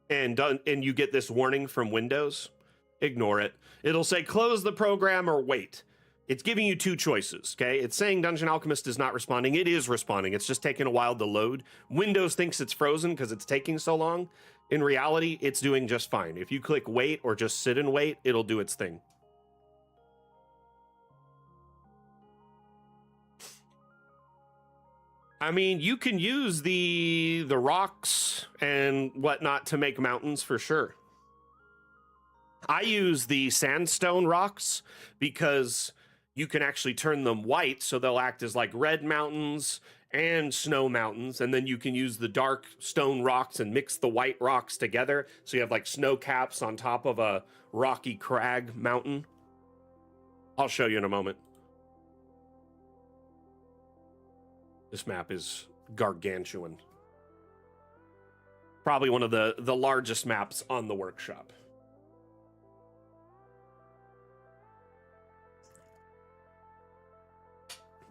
and you get this warning from Windows, ignore it. It'll say close the program or wait. It's giving you two choices, okay? It's saying Dungeon Alchemist is not responding. It is responding. It's just taking a while to load. Windows thinks it's frozen because it's taking so long. In reality, it's doing just fine. If you click wait or just sit and wait, it'll do its thing. I mean, you can use the rocks and whatnot to make mountains for sure. I use the sandstone rocks because you can actually turn them white, so they'll act as like red mountains and snow mountains, and then you can use the dark stone rocks and mix the white rocks together, so you have like snow caps on top of a rocky crag mountain. I'll show you in a moment. This map is gargantuan. Probably one of the largest maps on the workshop.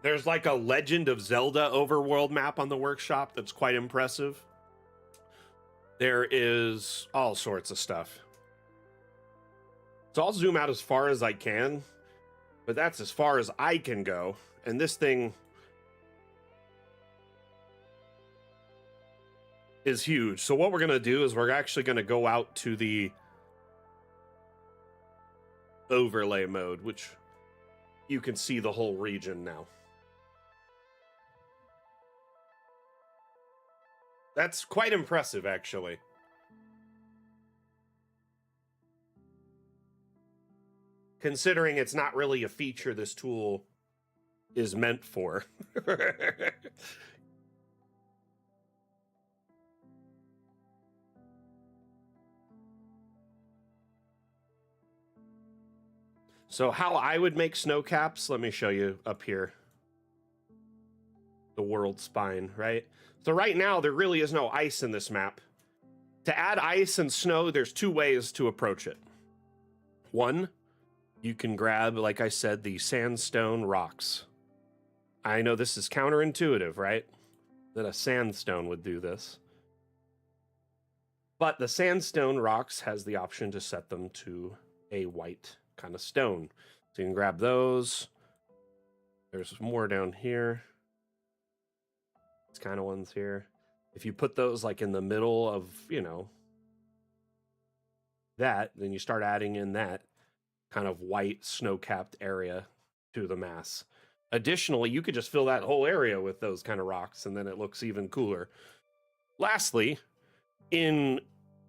There's like a Legend of Zelda overworld map on the workshop that's quite impressive. There is all sorts of stuff. So I'll zoom out as far as I can, but that's as far as I can go. And this thing is huge. So what we're going to do is we're actually going to go out to the overlay mode, which you can see the whole region now. That's quite impressive, actually. Considering it's not really a feature this tool is meant for. So how I would make snow caps, let me show you up here. The world spine, right? So right now, there really is no ice in this map. To add ice and snow, there's two ways to approach it. One, you can grab, like I said, the sandstone rocks. I know this is counterintuitive, right? That a sandstone would do this. But the sandstone rocks has the option to set them to a white kind of stone. So you can grab those. There's more down here. These kind of ones here. If you put those like in the middle of, you know, that, then you start adding in that kind of white snow-capped area to the mass. Additionally, you could just fill that whole area with those kind of rocks, and then it looks even cooler. Lastly, in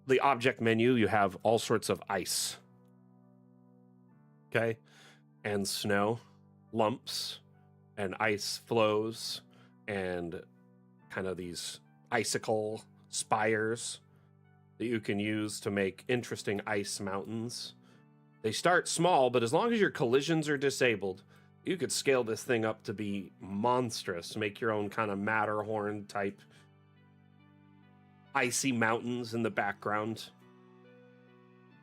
the object menu, you have all sorts of ice. Okay? And snow, lumps, and ice flows, and kind of these icicle spires that you can use to make interesting ice mountains. They start small, but as long as your collisions are disabled, you could scale this thing up to be monstrous, make your own kind of Matterhorn type icy mountains in the background.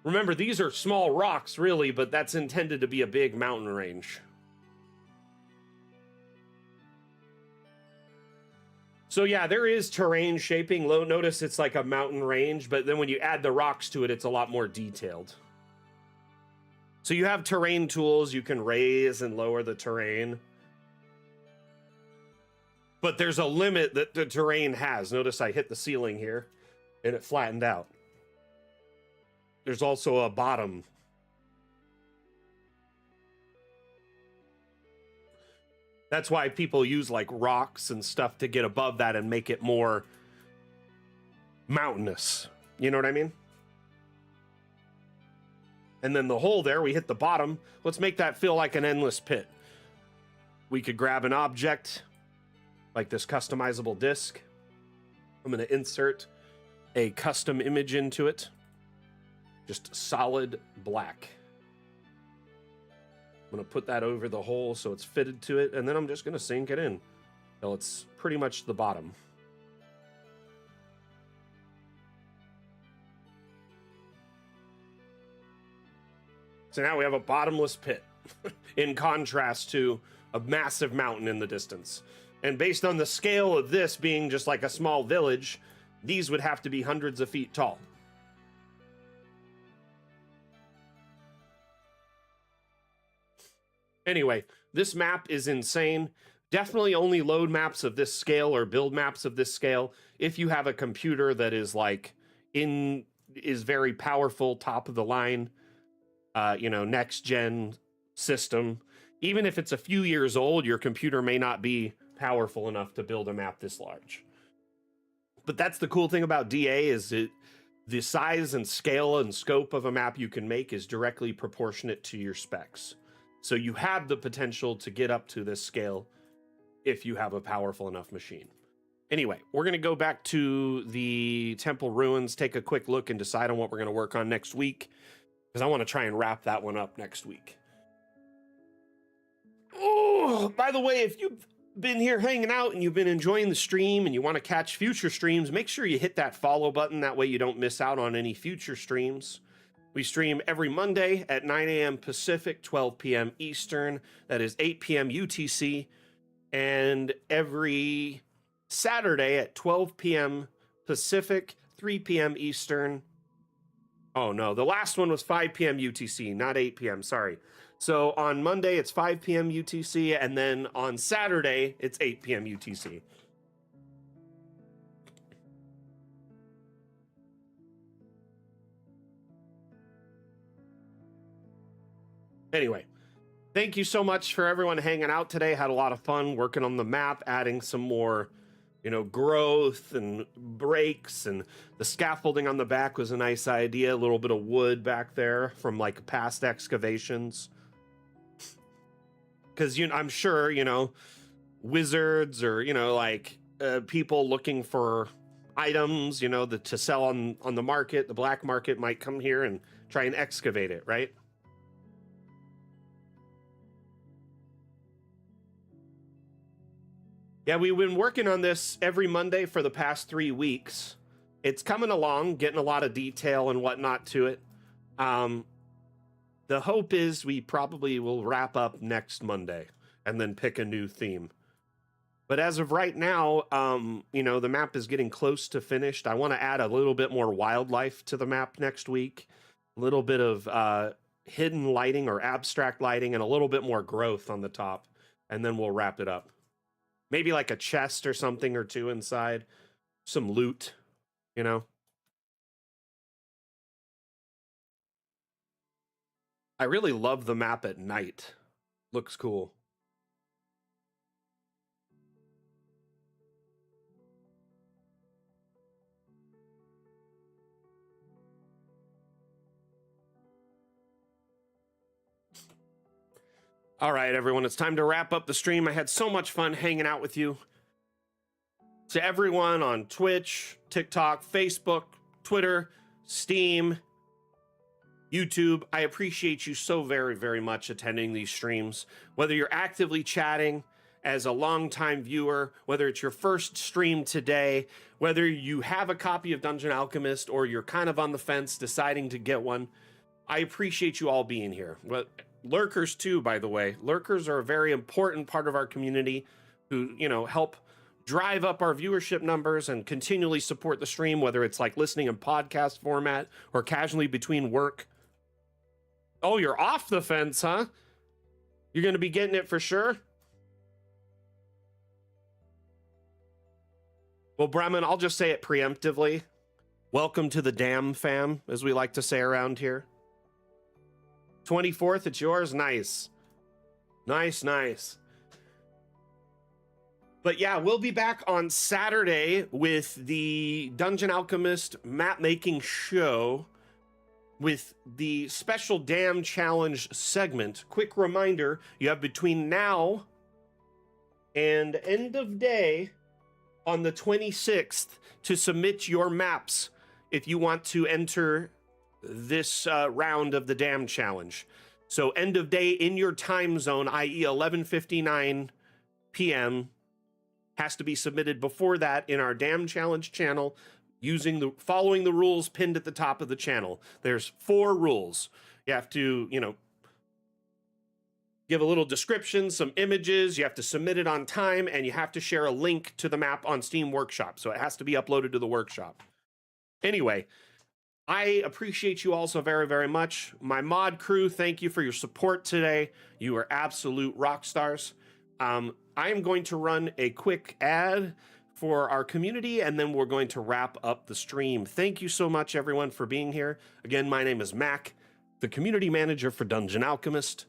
Remember, these are small rocks, really, but that's intended to be a big mountain range. So yeah, there is terrain shaping. Notice it's like a mountain range, but then when you add the rocks to it, it's a lot more detailed. So you have terrain tools. You can raise and lower the terrain. But there's a limit that the terrain has. Notice I hit the ceiling here, and it flattened out. There's also a bottom. That's why people use like rocks and stuff to get above that and make it more mountainous. You know what I mean? And then the hole there, we hit the bottom. Let's make that feel like an endless pit. We could grab an object like this customizable disc, I'm going to insert a custom image into it. Just solid black. I'm going to put that over the hole so it's fitted to it, and then I'm just going to sink it in till it's pretty much the bottom. So now we have a bottomless pit in contrast to a massive mountain in the distance. And based on the scale of this being just like a small village, these would have to be hundreds of feet tall. Anyway, this map is insane. Definitely only load maps of this scale or build maps of this scale if you have a computer that is like is very powerful, top of the line, next gen system. Even if it's a few years old, your computer may not be powerful enough to build a map this large. But that's the cool thing about DA is the size and scale and scope of a map you can make is directly proportionate to your specs. So you have the potential to get up to this scale if you have a powerful enough machine. Anyway, we're going to go back to the temple ruins, take a quick look, and decide on what we're going to work on next week, because I want to try and wrap that one up next week. Oh, by the way, if you've been here hanging out and you've been enjoying the stream and you want to catch future streams, make sure you hit that follow button. That way you don't miss out on any future streams. We stream every Monday at 9 a.m. Pacific, 12 p.m. Eastern. That is 8 p.m. UTC. And every Saturday at 12 p.m. Pacific, 3 p.m. Eastern. Oh, no. The last one was 5 p.m. UTC, not 8 p.m. Sorry. So on Monday, it's 5 p.m. UTC. And then on Saturday, it's 8 p.m. UTC. Anyway, thank you so much for everyone hanging out today. Had a lot of fun working on the map, adding some more, growth and breaks, and the scaffolding on the back was a nice idea. A little bit of wood back there from like past excavations. Because I'm sure, wizards or, people looking for items, to sell on the market, the black market might come here and try and excavate it, right? Yeah, we've been working on this every Monday for the past 3 weeks. It's coming along, getting a lot of detail and whatnot to it. The hope is we probably will wrap up next Monday and then pick a new theme. But as of right now, the map is getting close to finished. I want to add a little bit more wildlife to the map next week. A little bit of hidden lighting or abstract lighting and a little bit more growth on the top. And then we'll wrap it up. Maybe like a chest or something or two inside. Some loot, I really love the map at night. Looks cool. All right, everyone, it's time to wrap up the stream. I had so much fun hanging out with you. To everyone on Twitch, TikTok, Facebook, Twitter, Steam, YouTube, I appreciate you so very, very much attending these streams. Whether you're actively chatting as a longtime viewer, whether it's your first stream today, whether you have a copy of Dungeon Alchemist or you're kind of on the fence deciding to get one, I appreciate you all being here. Lurkers too, by the way. Lurkers are a very important part of our community who, help drive up our viewership numbers and continually support the stream, whether it's like listening in podcast format or casually between work. Oh, you're off the fence, huh? You're going to be getting it for sure? Well, Bremen, I'll just say it preemptively. Welcome to the damn fam, as we like to say around here. 24th, it's yours. Nice. Nice. But yeah, we'll be back on Saturday with the Dungeon Alchemist map making show with the special Dam Challenge segment. Quick reminder, you have between now and end of day on the 26th to submit your maps if you want to enter this round of the Dam Challenge. So end of day in your time zone, i.e. 11:59 p.m., has to be submitted before that in our Dam Challenge channel following the rules pinned at the top of the channel. There's 4 rules. You have to, give a little description, some images, you have to submit it on time, and you have to share a link to the map on Steam Workshop. So it has to be uploaded to the workshop. Anyway, I appreciate you all so very, very much. My mod crew, thank you for your support today. You are absolute rock stars. I am going to run a quick ad for our community, and then we're going to wrap up the stream. Thank you so much, everyone, for being here. Again, my name is Mac, the community manager for Dungeon Alchemist.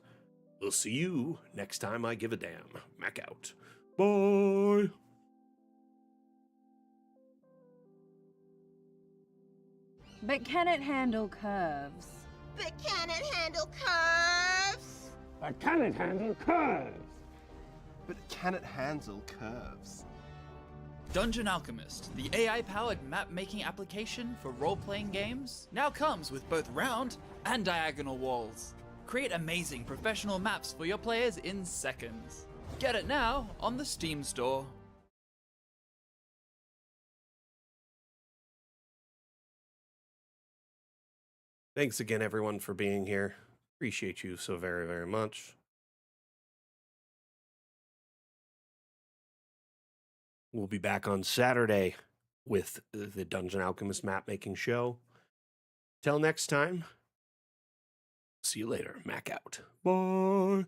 We'll see you next time I give a damn. Mac out. Bye. But can it handle curves? But can it handle curves? But can it handle curves? But can it handle curves? Dungeon Alchemist, the AI-powered map-making application for role-playing games, now comes with both round and diagonal walls. Create amazing professional maps for your players in seconds. Get it now on the Steam store. Thanks again, everyone, for being here. Appreciate you so very, very much. We'll be back on Saturday with the Dungeon Alchemist map making show. Till next time, see you later. Mac out. Bye.